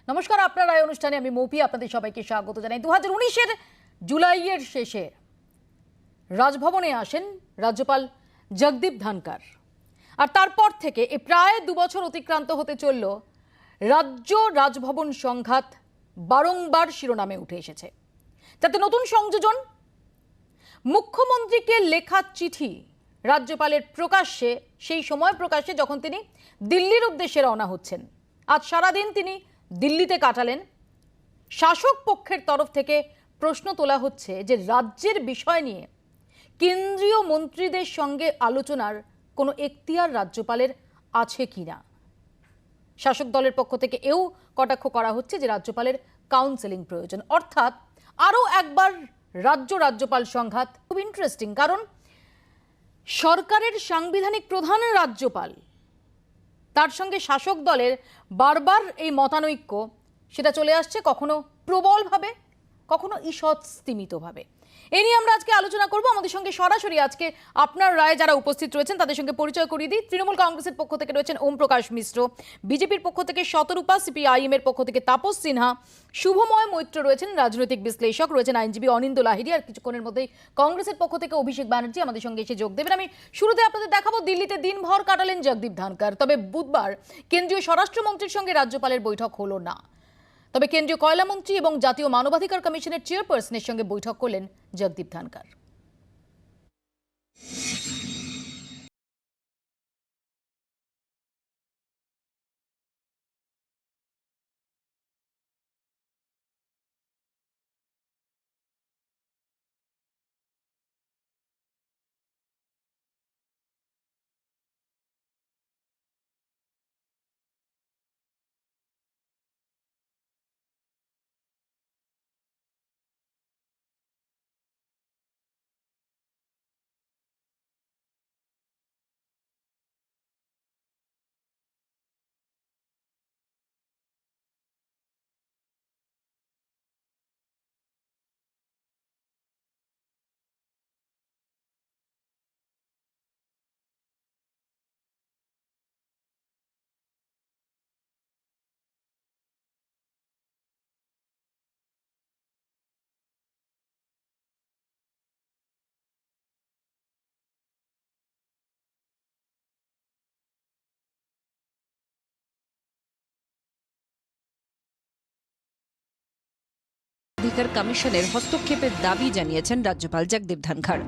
নমস্কার, আপনার রায় অনুষ্ঠানে আমি মৌপি আপনাদের সবাইকে স্বাগত জানাই। 2019-এর জুলাইয়ের শেষে রাজভবনে আসেন রাজ্যপাল জগদীপ ধনখড়, আর তারপর থেকে এই প্রায় 2 বছর অতিক্রান্ত হতে চলল। রাজ্য রাজভবন সংঘাত বারংবার শিরোনামে উঠে এসেছে। তাতে নতুন সংযোজন, মুখ্যমন্ত্রীকে লেখা চিঠি রাজ্যপালের প্রকাশ্যে, সেই সময় প্রকাশ্যে যখন তিনি দিল্লির উদ্দেশ্যে রওনা হচ্ছেন। আজ সারাদিন তিনি দিল্লিতে কাটালেন। শাসক পক্ষের তরফ থেকে প্রশ্ন তোলা হচ্ছে যে রাজ্যের বিষয় নিয়ে কেন্দ্রীয় মন্ত্রীদের সঙ্গে আলোচনার কোনো এখতিয়ার রাজ্যপালের আছে কিনা। শাসক দলের পক্ষ থেকে এও কটাক্ষ করা হচ্ছে যে রাজ্যপালের কাউন্সেলিং প্রয়োজন। অর্থাৎ আরও একবার রাজ্যপাল সংঘাত। খুব ইন্টারেস্টিং, কারণ সরকারের সাংবিধানিক প্রধান রাজ্যপাল, তার সঙ্গে শাসক দলের বারবার এই মতানৈক্য, সেটা চলে আসছে কখনো প্রবলভাবে, কখনো ঈষৎ স্তিমিতভাবে। এ নিয়ে আমরা আজকে আলোচনা করব। আমাদের সঙ্গে সরাসরি আজকে আপনার রায় যারা উপস্থিত রয়েছেন তাদের সঙ্গে পরিচয় করিয়ে দিই। তৃণমূল কংগ্রেসের পক্ষ থেকে রয়েছেন ওম প্রকাশ মিশ্র, বিজেপির পক্ষ থেকে শতরূপা, সিপিআইএম এর পক্ষ থেকে তাপস সিনহা, শুভময় মৈত্র রয়েছেন রাজনৈতিক বিশ্লেষক, রয়েছেন আইনজীবী অনিন্দ লাহিড়ী, আর কিছুক্ষণের মধ্যেই কংগ্রেসের পক্ষ থেকে অভিষেক ব্যানার্জি আমাদের সঙ্গে এসে যোগ দেবেন। আমি শুরুতে আপনাদের দেখাবো দিল্লিতে দিনভর কাটালেন জগদীপ ধনখড়। তবে বুধবার কেন্দ্রীয় স্বরাষ্ট্রমন্ত্রীর সঙ্গে রাজ্যপালের বৈঠক হলো না। তবে কেন্দ্রীয় কয়লামন্ত্রী এবং জাতীয় মানবাধিকার কমিশনের চেয়ারপারসনের সঙ্গে বৈঠক করলেন জগদীপ ধনখড়। মানবাধিকার কমিশনের হস্তক্ষেপের দাবি জানিয়েছেন রাজ্যপাল জগদীপ ধনখড়।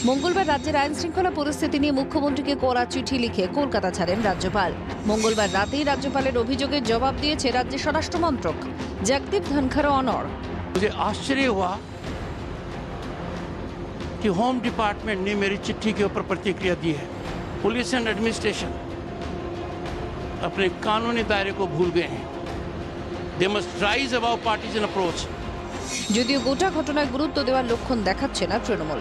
মঙ্গলবার রাজ্যের আইন শৃঙ্খলা পরিস্থিতি নিয়ে মুখ্যমন্ত্রীকে করা চিঠি লিখে কলকাতা ছাড়েন রাজ্যপাল। মঙ্গলবার রাতেই রাজ্যপালের অভিযোগের জবাব দিয়েছে রাজ্যের স্বরাষ্ট্র মন্ত্রক। জগদীপ ধনখড় অনড়। मुझे आश्चर्य हुआ कि होम डिपार्टमेंट ने मेरी चिट्ठी के ऊपर प्रतिक्रिया दी है। पुलिस एंड एडमिनिस्ट्रेशन अपने कानूनी दायरे को भूल गए हैं। They must rise above partisan approach. যদিও গোটা ঘটনায় গুরুত্ব দেওয়ার লক্ষণ দেখাচ্ছে না তৃণমূল।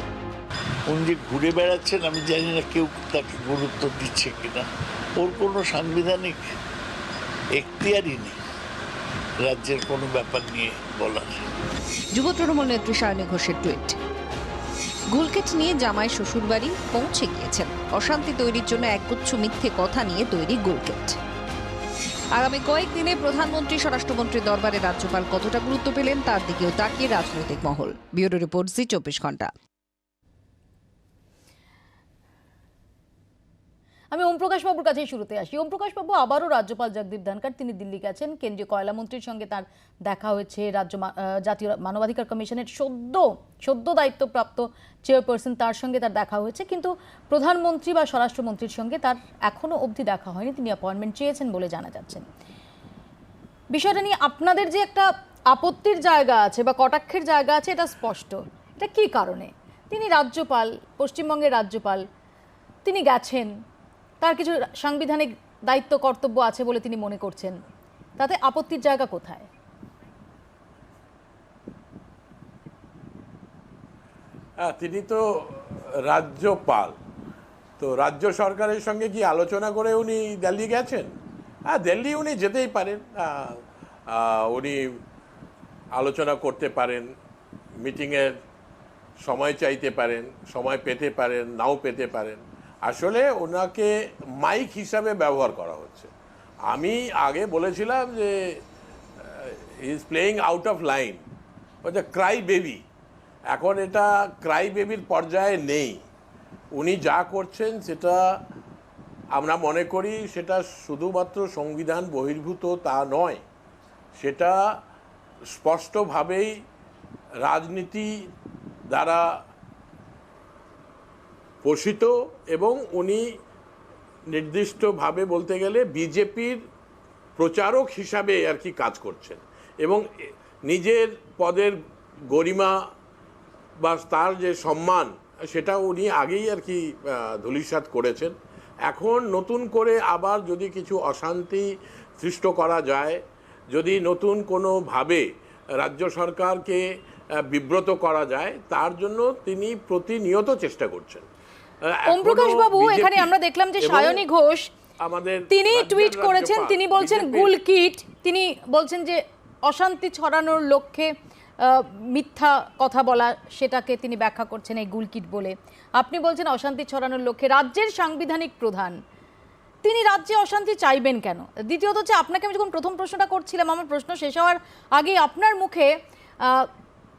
উনি যে ঘুরে বেড়াচ্ছেন, আমি জানি না কেউ তাকে গুরুত্ব দিচ্ছে কিনা। ওর কোনো সাংবিধানিক এখতিয়ারই নেই রাজ্যের কোনো ব্যাপার নিয়ে বলার। যুব তৃণমূল নেত্রী সায়নী ঘোষের টুইট। গুলকেট নিয়ে জামাই শ্বশুরবাড়ি পৌঁছে গিয়েছেন। অশান্তি তৈরির জন্য একগুচ্ছ মিথ্যে কথা নিয়ে তৈরি গুলকেট। আগামী কয়েকদিনে প্রধানমন্ত্রী, স্বরাষ্ট্রমন্ত্রীর দরবারে রাজ্যপাল কতটা গুরুত্ব পেলেন তার দিকেও তাকিয়ে রাজনৈতিক মহল। ব্যুরো রিপোর্ট, জি 24 ঘন্টা। আমি ওম প্রকাশ বাবুর কাছেই শুরুতে আসি। ওম প্রকাশ বাবু, আবারও রাজ্যপাল জগদীপ ধনখড় তিনি দিল্লি গেছেন। কেন্দ্রীয় কয়লামন্ত্রীর সঙ্গে তার দেখা হয়েছে। জাতীয় মানবাধিকার কমিশনের সদ্য দায়িত্বপ্রাপ্ত চেয়ারপারসন, তার সঙ্গে তার দেখা হয়েছে। কিন্তু প্রধানমন্ত্রী বা স্বরাষ্ট্রমন্ত্রীর সঙ্গে তার এখনো অবধি দেখা হয়নি। তিনি অ্যাপয়েন্টমেন্ট চেয়েছেন বলে জানা যাচ্ছে। বিষয়টা নিয়ে আপনাদের যে একটা আপত্তির জায়গা আছে বা কটাক্ষের জায়গা আছে, এটা স্পষ্ট। এটা কী কারণে? তিনি রাজ্যপাল, পশ্চিমবঙ্গের রাজ্যপাল, তিনি গেছেন, তার কিছু সাংবিধানিক দায়িত্ব কর্তব্য আছে বলে তিনি মনে করছেন, তাতে আপত্তির জায়গা কোথায়? তিনি তো রাজ্যপাল, তো রাজ্য সরকারের সঙ্গে কি আলোচনা করে উনি দিল্লি গেছেন? দিল্লি উনি যেতেই পারেন, উনি আলোচনা করতে পারেন, মিটিংয়ের সময় চাইতে পারেন, সময় পেতে পারেন, নাও পেতে পারেন। আসলে ওনাকে মাইক হিসাবে ব্যবহার করা হচ্ছে। আমি আগে বলেছিলাম যে is playing out of line, হচ্ছে ক্রাই বেবি। এখন এটা ক্রাই বেবির পর্যায়ে নেই। উনি যা করছেন সেটা আমরা মনে করি সেটা শুধুমাত্র সংবিধান বহির্ভূত তা নয়, সেটা স্পষ্টভাবেই রাজনীতি দ্বারা পোষিত, এবং উনি নির্দিষ্টভাবে বলতে গেলে বিজেপির প্রচারক হিসাবে আর কি কাজ করছেন, এবং নিজের পদের গরিমা বা তার যে সম্মান সেটা উনি আগেই আর কি ধূলিসাৎ করেছেন। এখন নতুন করে আবার যদি কিছু অশান্তি সৃষ্ট করা যায়, যদি নতুন কোনোভাবে রাজ্য সরকারকে বিব্রত করা যায়, তার জন্য তিনি প্রতিনিয়ত চেষ্টা করছেন। ওম প্রকাশ বাবু, এখানে আমরা দেখলাম যে সায়নী ঘোষ তিনি টুইট করেছেন, তিনি বলছেন গুলকিট, তিনি বলছেন যে অশান্তি ছড়ানোর লক্ষ্যে মিথ্যা কথা বলা, সেটাকে তিনি ব্যাখ্যা করছেন এই গুলকিট বলে। আপনি বলছেন অশান্তি ছড়ানোর লক্ষ্যে। রাজ্যের সাংবিধানিক প্রধান, তিনি রাজ্যে অশান্তি চাইবেন কেন? দ্বিতীয়ত হচ্ছে, আপনাকে আমি যখন প্রথম প্রশ্নটা করছিলাম, আমার প্রশ্ন শেষ হওয়ার আগে আপনার মুখে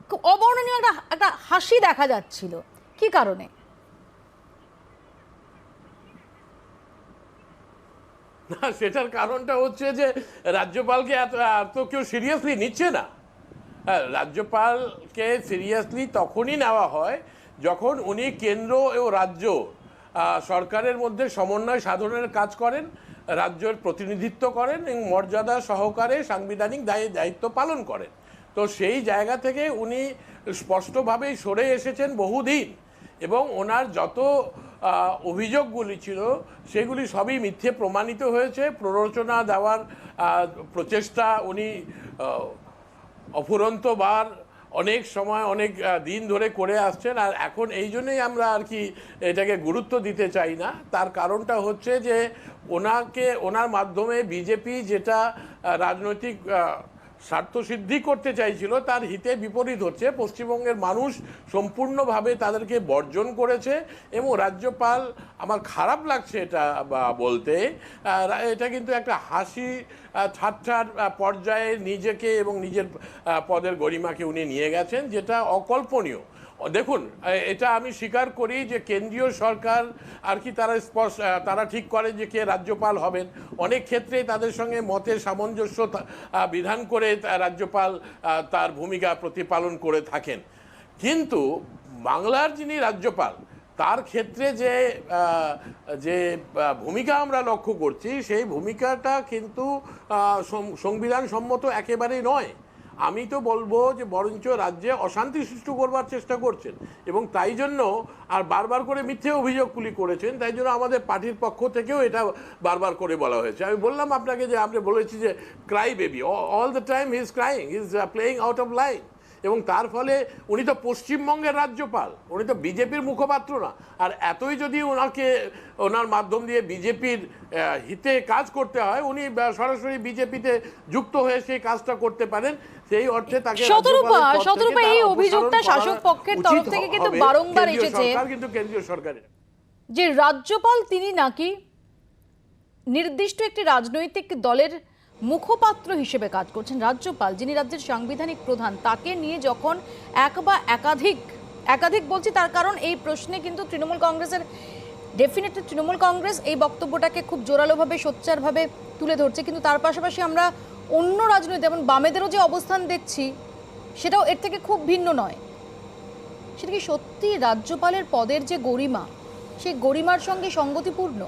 খুব অবর্ণনীয় একটা হাসি দেখা যাচ্ছিল, কি কারণে? না, সেটার কারণটা হচ্ছে যে রাজ্যপালকে এত কেউ সিরিয়াসলি নিচ্ছে না। হ্যাঁ, রাজ্যপালকে সিরিয়াসলি তখনই নেওয়া হয় যখন উনি কেন্দ্র ও রাজ্য সরকারের মধ্যে সমন্বয় সাধনের কাজ করেন, রাজ্যের প্রতিনিধিত্ব করেন এবং মর্যাদা সহকারে সাংবিধানিক দায়িত্ব পালন করেন। তো সেই জায়গা থেকে উনি স্পষ্টভাবেই সরে এসেছেন বহুদিন, এবং ওনার যত অভিযোগগুলি ছিল সেগুলি সবই মিথ্যে প্রমাণিত হয়েছে। প্ররোচনা দেওয়ার প্রচেষ্টা উনি অফুরন্তবার অনেক সময় অনেক দিন ধরে করে আসছেন। আর এখন এই জন্যই আমরা আর কি এটাকে গুরুত্ব দিতে চাই না। তার কারণটা হচ্ছে যে ওনার মাধ্যমে বিজেপি যেটা রাজনৈতিক স্বার্থসিদ্ধি করতে চাইছিল তার হিতে বিপরীত হচ্ছে। পশ্চিমবঙ্গের মানুষ সম্পূর্ণভাবে তাদেরকে বর্জন করেছে, এবং রাজ্যপাল, আমার খারাপ লাগছে এটা বলতে, এটা কিন্তু একটা হাসি ঠাট্টার পর্যায়ে নিজেকে এবং নিজের পদের গরিমাকে উনি নিয়ে গেছেন, যেটা অকল্পনীয়। দেখুন, এটা আমি স্বীকার করি যে কেন্দ্রীয় সরকার আর কি তারা ঠিক করে যে কে রাজ্যপাল হবেন। অনেক ক্ষেত্রেই তাদের সঙ্গে মতের সামঞ্জস্য বিধান করে রাজ্যপাল তার ভূমিকা প্রতিপালন করে থাকেন। কিন্তু বাংলার যিনি রাজ্যপাল, তার ক্ষেত্রে যে ভূমিকা আমরা লক্ষ্য করছি, সেই ভূমিকাটা কিন্তু সংবিধান সম্মত একেবারেই নয়। আমি তো বলবো যে বরঞ্চ রাজ্যে অশান্তি সৃষ্টি করবার চেষ্টা করছেন, এবং তাই জন্য আর বারবার করে মিথ্যে অভিযোগগুলি করেছেন। তাই জন্য আমাদের পার্টির পক্ষ থেকেও এটা বারবার করে বলা হয়েছে। আমি বললাম আপনাকে যে আপনি বলেছি যে Cry baby, all the time he is crying, he is playing out of line. এবং তার ফলে উনি তো পশ্চিমবঙ্গের রাজ্যপাল, উনি তো বিজেপির মুখপাত্র না। আর এতই যদি ওনার মাধ্যম দিয়ে বিজেপির হিতে কাজ করতে হয়, উনি সরাসরি বিজেপিতে যুক্ত হয়ে সেই কাজটা করতে পারেন। সেই অর্থে তাকে শতরূপা এই অভিযোগটা শাসক পক্ষের তরফ থেকে কিন্তু বারংবার এসেছে, কিন্তু কেন্দ্রীয় সরকারের যে রাজ্যপাল তিনি নাকি নির্দিষ্ট একটি রাজনৈতিক দলের মুখপাত্র হিসেবে কাজ করছেন। রাজ্যপাল, যিনি রাজ্যের সাংবিধানিক প্রধান, তাকে নিয়ে যখন এক বা একাধিক বলছি, তার কারণ এই প্রশ্নে কিন্তু তৃণমূল কংগ্রেসের ডেফিনেটলি তৃণমূল কংগ্রেস এই বক্তব্যটাকে খুব জোরালোভাবে সোচ্চারভাবে তুলে ধরছে, কিন্তু তার পাশাপাশি আমরা অন্য রাজনৈতিক যেমন বামেদেরও যে অবস্থান দেখছি, সেটাও এর থেকে খুব ভিন্ন নয়। সেটা কি সত্যি রাজ্যপালের পদের যে গরিমা, সেই গরিমার সঙ্গে সঙ্গতিপূর্ণ?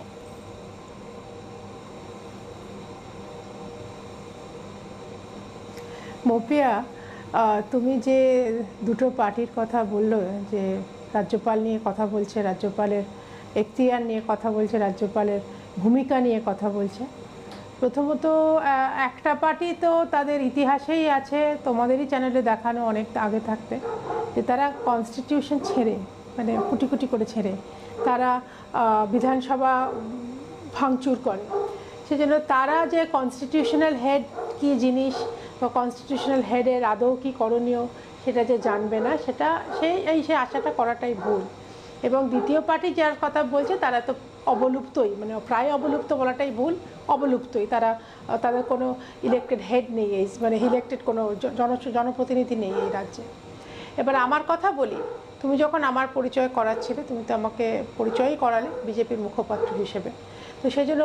মৌপিয়া, তুমি যে দুটো পার্টির কথা বললো, যে রাজ্যপাল নিয়ে কথা বলছে, রাজ্যপালের এখতিয়ার নিয়ে কথা বলছে, রাজ্যপালের ভূমিকা নিয়ে কথা বলছে, প্রথমত একটা পার্টি তো তাদের ইতিহাসেই আছে, তোমাদেরই চ্যানেলে দেখানো অনেক আগে থাকতে, যে তারা কনস্টিটিউশন ছেড়ে, মানে কুটি কুটি করে ছেড়ে তারা বিধানসভা ভাঙচুর করে। সেজন্য তারা যে কনস্টিটিউশনাল হেড কী জিনিস বা কনস্টিটিউশনাল হেডের আদৌ কী করণীয় সেটা যে জানবে না, সেটা সেই আশাটা করাটাই ভুল। এবং দ্বিতীয় পার্টি যার কথা বলছে, তারা তো অবলুপ্তই, মানে প্রায় অবলুপ্ত বলাটাই ভুল, অবলুপ্তই। তাদের কোনো ইলেক্টেড হেড নেই, এই মানে ইলেক্টেড কোনো জনপ্রতিনিধি নেই এই রাজ্যে। এবার আমার কথা বলি, তুমি যখন আমার পরিচয় করাচ্ছিলে, তুমি তো আমাকে পরিচয়ই করালে বিজেপির মুখপাত্র হিসেবে, তো সেই জন্য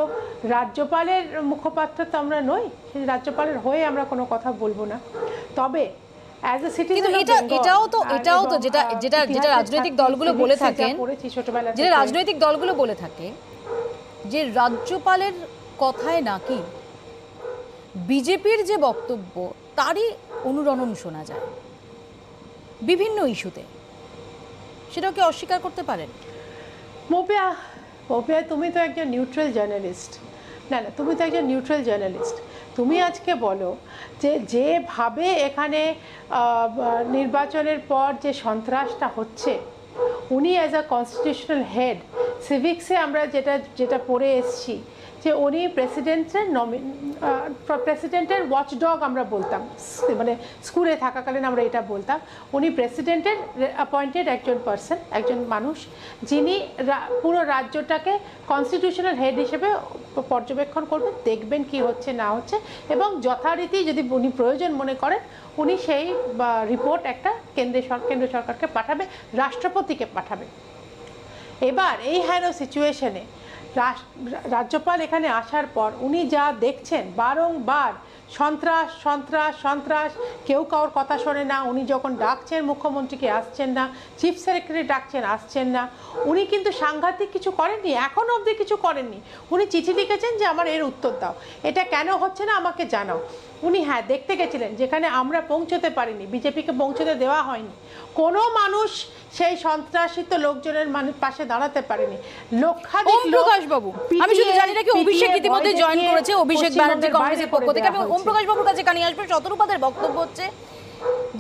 রাজ্যপালের মুখপাত্র তো আমরা নই, সেই রাজ্যপালের হয়ে আমরা কোনো কথা বলবো না। তবে অ্যাজ এ সিটিজেন, কিন্তু এটাও তো যেটা রাজনৈতিক দলগুলো বলে থাকেন, যেটা রাজনৈতিক দলগুলো বলে থাকে যে রাজ্যপালের কথায় নাকি বিজেপির যে বক্তব্য তারই অনুরণন শোনা যায় বিভিন্ন ইস্যুতে, সেটাও কি অস্বীকার করতে পারেন? মোপিয়া, তুমি তো একজন নিউট্রাল জার্নালিস্ট। না, তুমি তো একজন নিউট্রাল জার্নালিস্ট। তুমি আজকে বলো যে যেভাবে এখানে নির্বাচনের পর যে সন্ত্রাসটা হচ্ছে, উনি অ্যাজ আ কনস্টিটিউশনাল হেড, সিভিক্সে আমরা যেটা পড়ে এসেছি যে উনি প্রেসিডেন্টের ওয়াচডগ আমরা বলতাম, মানে স্কুলে থাকাকালীন আমরা এটা বলতাম, উনি প্রেসিডেন্টের অ্যাপয়েন্টেড একজন পার্সন, একজন মানুষ, যিনি পুরো রাজ্যটাকে কনস্টিটিউশনাল হেড হিসেবে পর্যবেক্ষণ করবেন, দেখবেন কি হচ্ছে না হচ্ছে, এবং যথারীতি যদি উনি প্রয়োজন মনে করেন উনি সেই রিপোর্ট একটা কেন্দ্র সরকারকে পাঠাবে, রাষ্ট্রপতিকে পাঠাবে। এবার এই হেন সিচুয়েশনে রাজ্যপাল এখানে আসার পর উনি যা দেখছেন বারংবার সন্ত্রাস সন্ত্রাস সন্ত্রাস, কেউ কারোর কথা শোনে না, উনি যখন ডাকছেন মুখ্যমন্ত্রীকে আসছেন না, চিফ সেক্রেটারি ডাকছেন আসছেন না, উনি কিন্তু সাংঘাতিক কিছু করেননি, এখনও অবধি কিছু করেননি। উনি চিঠি লিখেছেন যে আমার এর উত্তর দাও, এটা কেন হচ্ছে না আমাকে জানাও। উনি দেখতে গেছিলেন যেখানে আমরা পৌঁছতে পারিনি, বিজেপিকে পৌঁছতে দেওয়া হয়নি, কোনো মানুষ সেই সন্ত্রাসিত লোকজনের পাশে দাঁড়াতে পারেনি। লক্ষাধিক বাবু, আমি শুধু জানি না কি অভিষেক ইতিমধ্যে জয়েন করেছে, অভিষেক ব্যানার্জি কংগ্রেসের পক্ষ থেকে। আমি ওম প্রকাশ বাবুর কাছে কানে আসবো। শতরূপাদের বক্তব্য হচ্ছে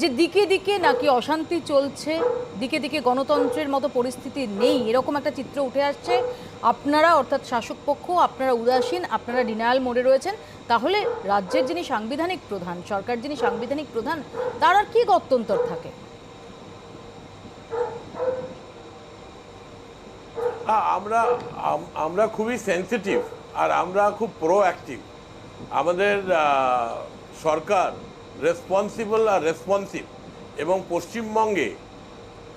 যে দিকে দিকে নাকি অশান্তি চলছে, দিকে দিকে গণতন্ত্রের মতো পরিস্থিতি নেই, এরকম একটা চিত্র উঠে আসছে। আপনারা অর্থাৎ শাসক পক্ষ, আপনারা উদাসীন, আপনারা ডিনায়াল মোডে রয়েছেন। তাহলে রাজ্যের যিনি সাংবিধানিক প্রধান, সরকার যিনি সাংবিধানিক প্রধান, তার আর কি গত্যন্তর থাকে? আমরা খুবই সেন্সিটিভ আর আমরা খুব প্রোঅ্যাক্টিভ। আমাদের সরকার রেসপন্সিবল আর রেসপন্সিভ, এবং পশ্চিমবঙ্গে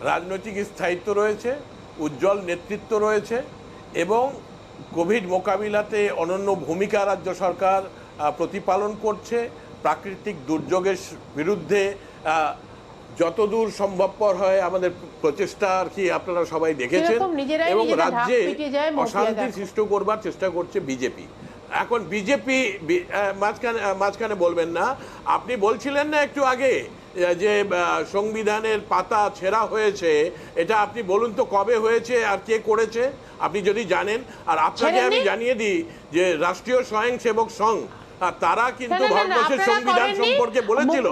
রাজনৈতিক স্থায়িত্ব রয়েছে, উজ্জ্বল নেতৃত্ব রয়েছে, এবং কোভিড মোকাবিলাতে অনন্য ভূমিকা রাজ্য সরকার প্রতিপালন করছে। প্রাকৃতিক দুর্যোগের বিরুদ্ধে যতদূর সম্ভবপর হয় আমাদের প্রচেষ্টা আর কি আপনারা সবাই দেখেছেন, এবং রাজ্যে অশান্তি সৃষ্টি করবার চেষ্টা করছে বিজেপি। এখন বিজেপি মাঝখানে বলবেন না, আপনি বলছিলেন না একটু আগে যে সংবিধানের পাতা ছেঁড়া হয়েছে, এটা আপনি বলুন তো কবে হয়েছে আর কে করেছে আপনি যদি জানেন। আর আপনাকে আমি জানিয়ে দিই যে রাষ্ট্রীয় স্বয়ংসেবক সংঘ তারা কিন্তু ভারতবর্ষের সংবিধান সম্পর্কে বলেছিল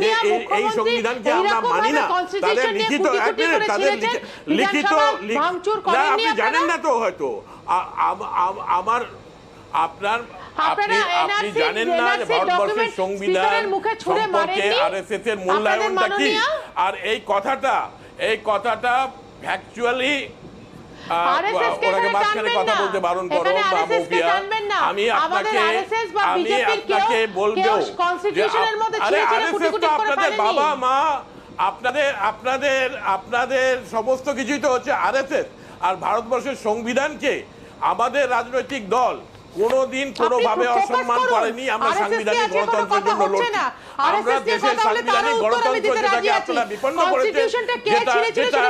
যে এই সংবিধানকে আমরা মানি না। তাদের লিখিত আপনি জানেন না তো, হয়তো আপনি জানেন না যে ভারতবর্ষের সংবিধান সম্পর্কে আরএসএস এর মূল্যায়নটা কি। আর এই কথাটা ফ্যাকচুয়ালি ওনাকে মাঝখানে কথা বলতে বারণ করো মাহবুবিয়া। আমি আপনাকে বলবো যে আরএসএস তো আপনাদের বাবা মা, আপনাদের সমস্ত কিছুই তো হচ্ছে আরএসএস। আর ভারতবর্ষের সংবিধানকে আমাদের রাজনৈতিক দল কোনোদিন কোনোভাবে অসম্মান করেনি। আমরা সাংবিধানিক গণতন্ত্রের জন্য লড়ছি। আমরা দেশের সাংবিধানিক গণতন্ত্র যেটাকে আপনারা বিপন্ন করেছেন, যেটা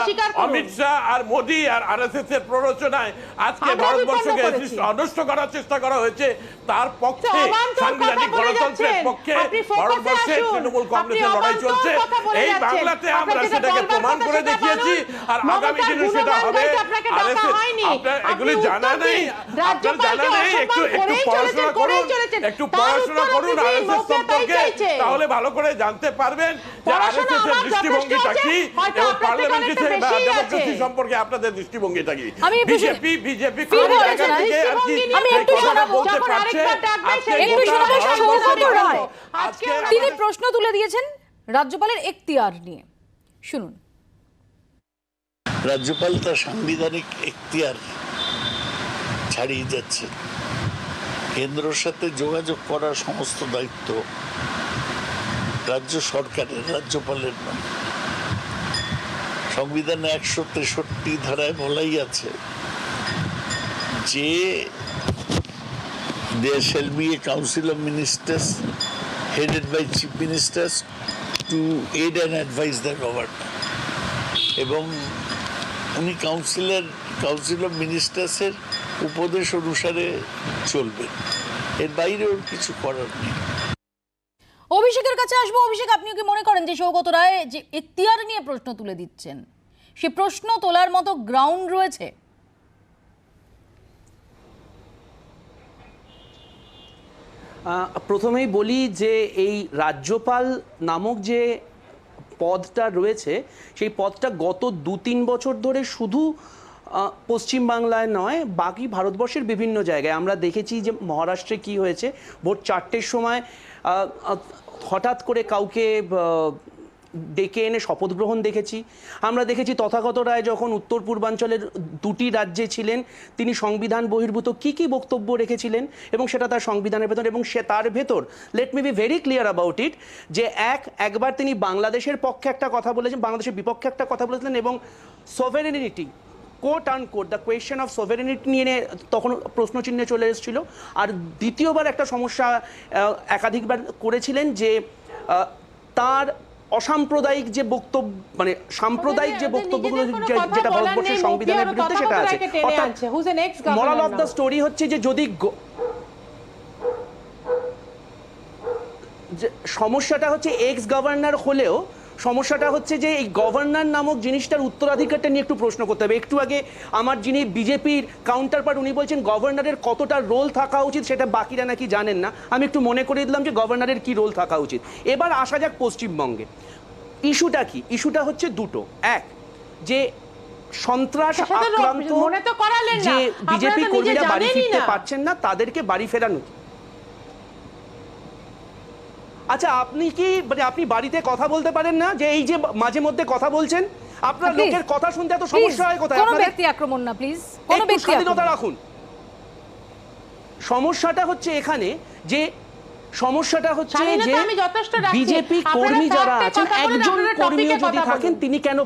অমিত শাহ আর মোদী আর আরএসএস এর প্ররোচনায় আজকে ভারতবর্ষকে অনষ্ট করার চেষ্টা করা হয়েছে, তার পক্ষে সাংবিধানিক গণতন্ত্রের পক্ষে ভারতবর্ষের তৃণমূল কংগ্রেসের লড়াই চলছে। এই বাংলাতে আমরা সেটাকে প্রমাণ করে দেখিয়েছি, আর আগামী দিনে সেটা হবে। আরএসএস আপনার এগুলি জানা নেই, আপনার জানা নেই। একটু পড়াশোনা করুন আরএসএস সম্পর্কে, তাহলে ভালো করে জানতে পারবেন যে আরএসএস এর দৃষ্টিভঙ্গিটা কি এবং পার্লামেন্টারি ডেমোক্রেসি সম্পর্কে আপনাদের দৃষ্টিভঙ্গিটা কি। বিজেপি কোন জায়গা থেকে আর কি কথা বলতে পারছে। তিনি প্রশ্ন তুলে দিয়েছেন রাজ্যপালের এখতিয়ার নিয়ে, শুনুন। রাজ্যপাল তার সাংবিধানিক এখতিয়ার ছাড়িয়ে যাচ্ছে। কেন্দ্রের সাথে যোগাযোগ করার সমস্ত দায়িত্ব রাজ্য সরকারের, রাজ্যপালের নয়। সংবিধানে 163 ধারায় বলাই আছে যে there shall be a council of ministers headed by chief ministers to aid and advise the government, এবং উনি কাউন্সিল অফ মিনিস্টার্সের উপদেশ অনুসারে চলবেন, এর বাইরে ওর কিছু করার নেই। অভিষেকের কাছে আসবো। অভিষেক, আপনিও কি মনে করেন যে সৌগত রায় যে এখতিয়ার নিয়ে প্রশ্ন তুলে দিচ্ছেন, সে প্রশ্ন তোলার মতো গ্রাউন্ড রয়েছে? প্রথমেই বলি যে এই রাজ্যপাল নামক যে পদটা রয়েছে, সেই পদটা গত 2-3 বছর ধরে শুধু পশ্চিমবাংলায় নয়, বাকি ভারতবর্ষের বিভিন্ন জায়গায় আমরা দেখেছি যে মহারাষ্ট্রে কি হয়েছে, ভোর 4টের সময় হঠাৎ করে কাউকে ডেকে এনে শপথ গ্রহণ দেখেছি। আমরা দেখেছি তথাগত রায় যখন উত্তর পূর্বাঞ্চলের 2টি রাজ্যে ছিলেন, তিনি সংবিধান বহির্ভূত কি বক্তব্য রেখেছিলেন, এবং সেটা তার সংবিধানের ভেতর, এবং সে তার ভেতর let me be very clear about it, যে একবার তিনি বাংলাদেশের পক্ষে একটা কথা বলেছেন, বাংলাদেশের বিপক্ষে একটা কথা বলেছিলেন, এবং sovereignty quote unquote the question of sovereignty নিয়ে তখন প্রশ্নচিহ্নে চলে এসেছিল। আর দ্বিতীয়বার একটা সমস্যা একাধিকবার করেছিলেন যে তার অসাম্প্রদায়িক যে বক্তব্য, মানে সাম্প্রদায়িক যে বক্তব্যগুলো যেটা ভারতবর্ষের সংবিধানের বিরুদ্ধে, সেটা আছে। মোরাল অফ দ্য স্টোরি হচ্ছে যে যদি সমস্যাটা হচ্ছে এক্স গভর্নর হলেও সমস্যাটা হচ্ছে যে এই গভর্নর নামক জিনিসটার উত্তরাধিকারটা নিয়ে একটু প্রশ্ন করতে হবে। একটু আগে আমার যিনি বিজেপির কাউন্টারপার্ট, উনি বলছেন গভর্নরের কতটা রোল থাকা উচিত সেটা বাকিরা নাকি জানেন না। আমি একটু মনে করিয়ে দিলাম যে গভর্নরের কি রোল থাকা উচিত। এবার আসা যাক পশ্চিমবঙ্গে। ইস্যুটা কি? ইস্যুটা হচ্ছে দুটো। এক, যে সন্ত্রাস আক্রান্ত যে বিজেপি কর্মীরা বাড়ি ফিরতে পারছেন না, তাদেরকে বাড়ি ফেরানো। আচ্ছা, আপনি কি মানে আপনি বাড়িতে কথা বলতে পারেন না? যে এই যে মাঝে মধ্যে কথা বলছেন, আপনার লোকের কথা শুনতে এত সমস্যা হয় কোথায়? কোনো ব্যক্তি আক্রমণ না প্লিজ, কোনো ব্যক্তি স্বাধীনতা রাখুন। সমস্যাটা হচ্ছে এখানে যে বিজেপি কর্মী যারা আছেন, একজন কর্মীও যদি থাকেন, তিনি কেন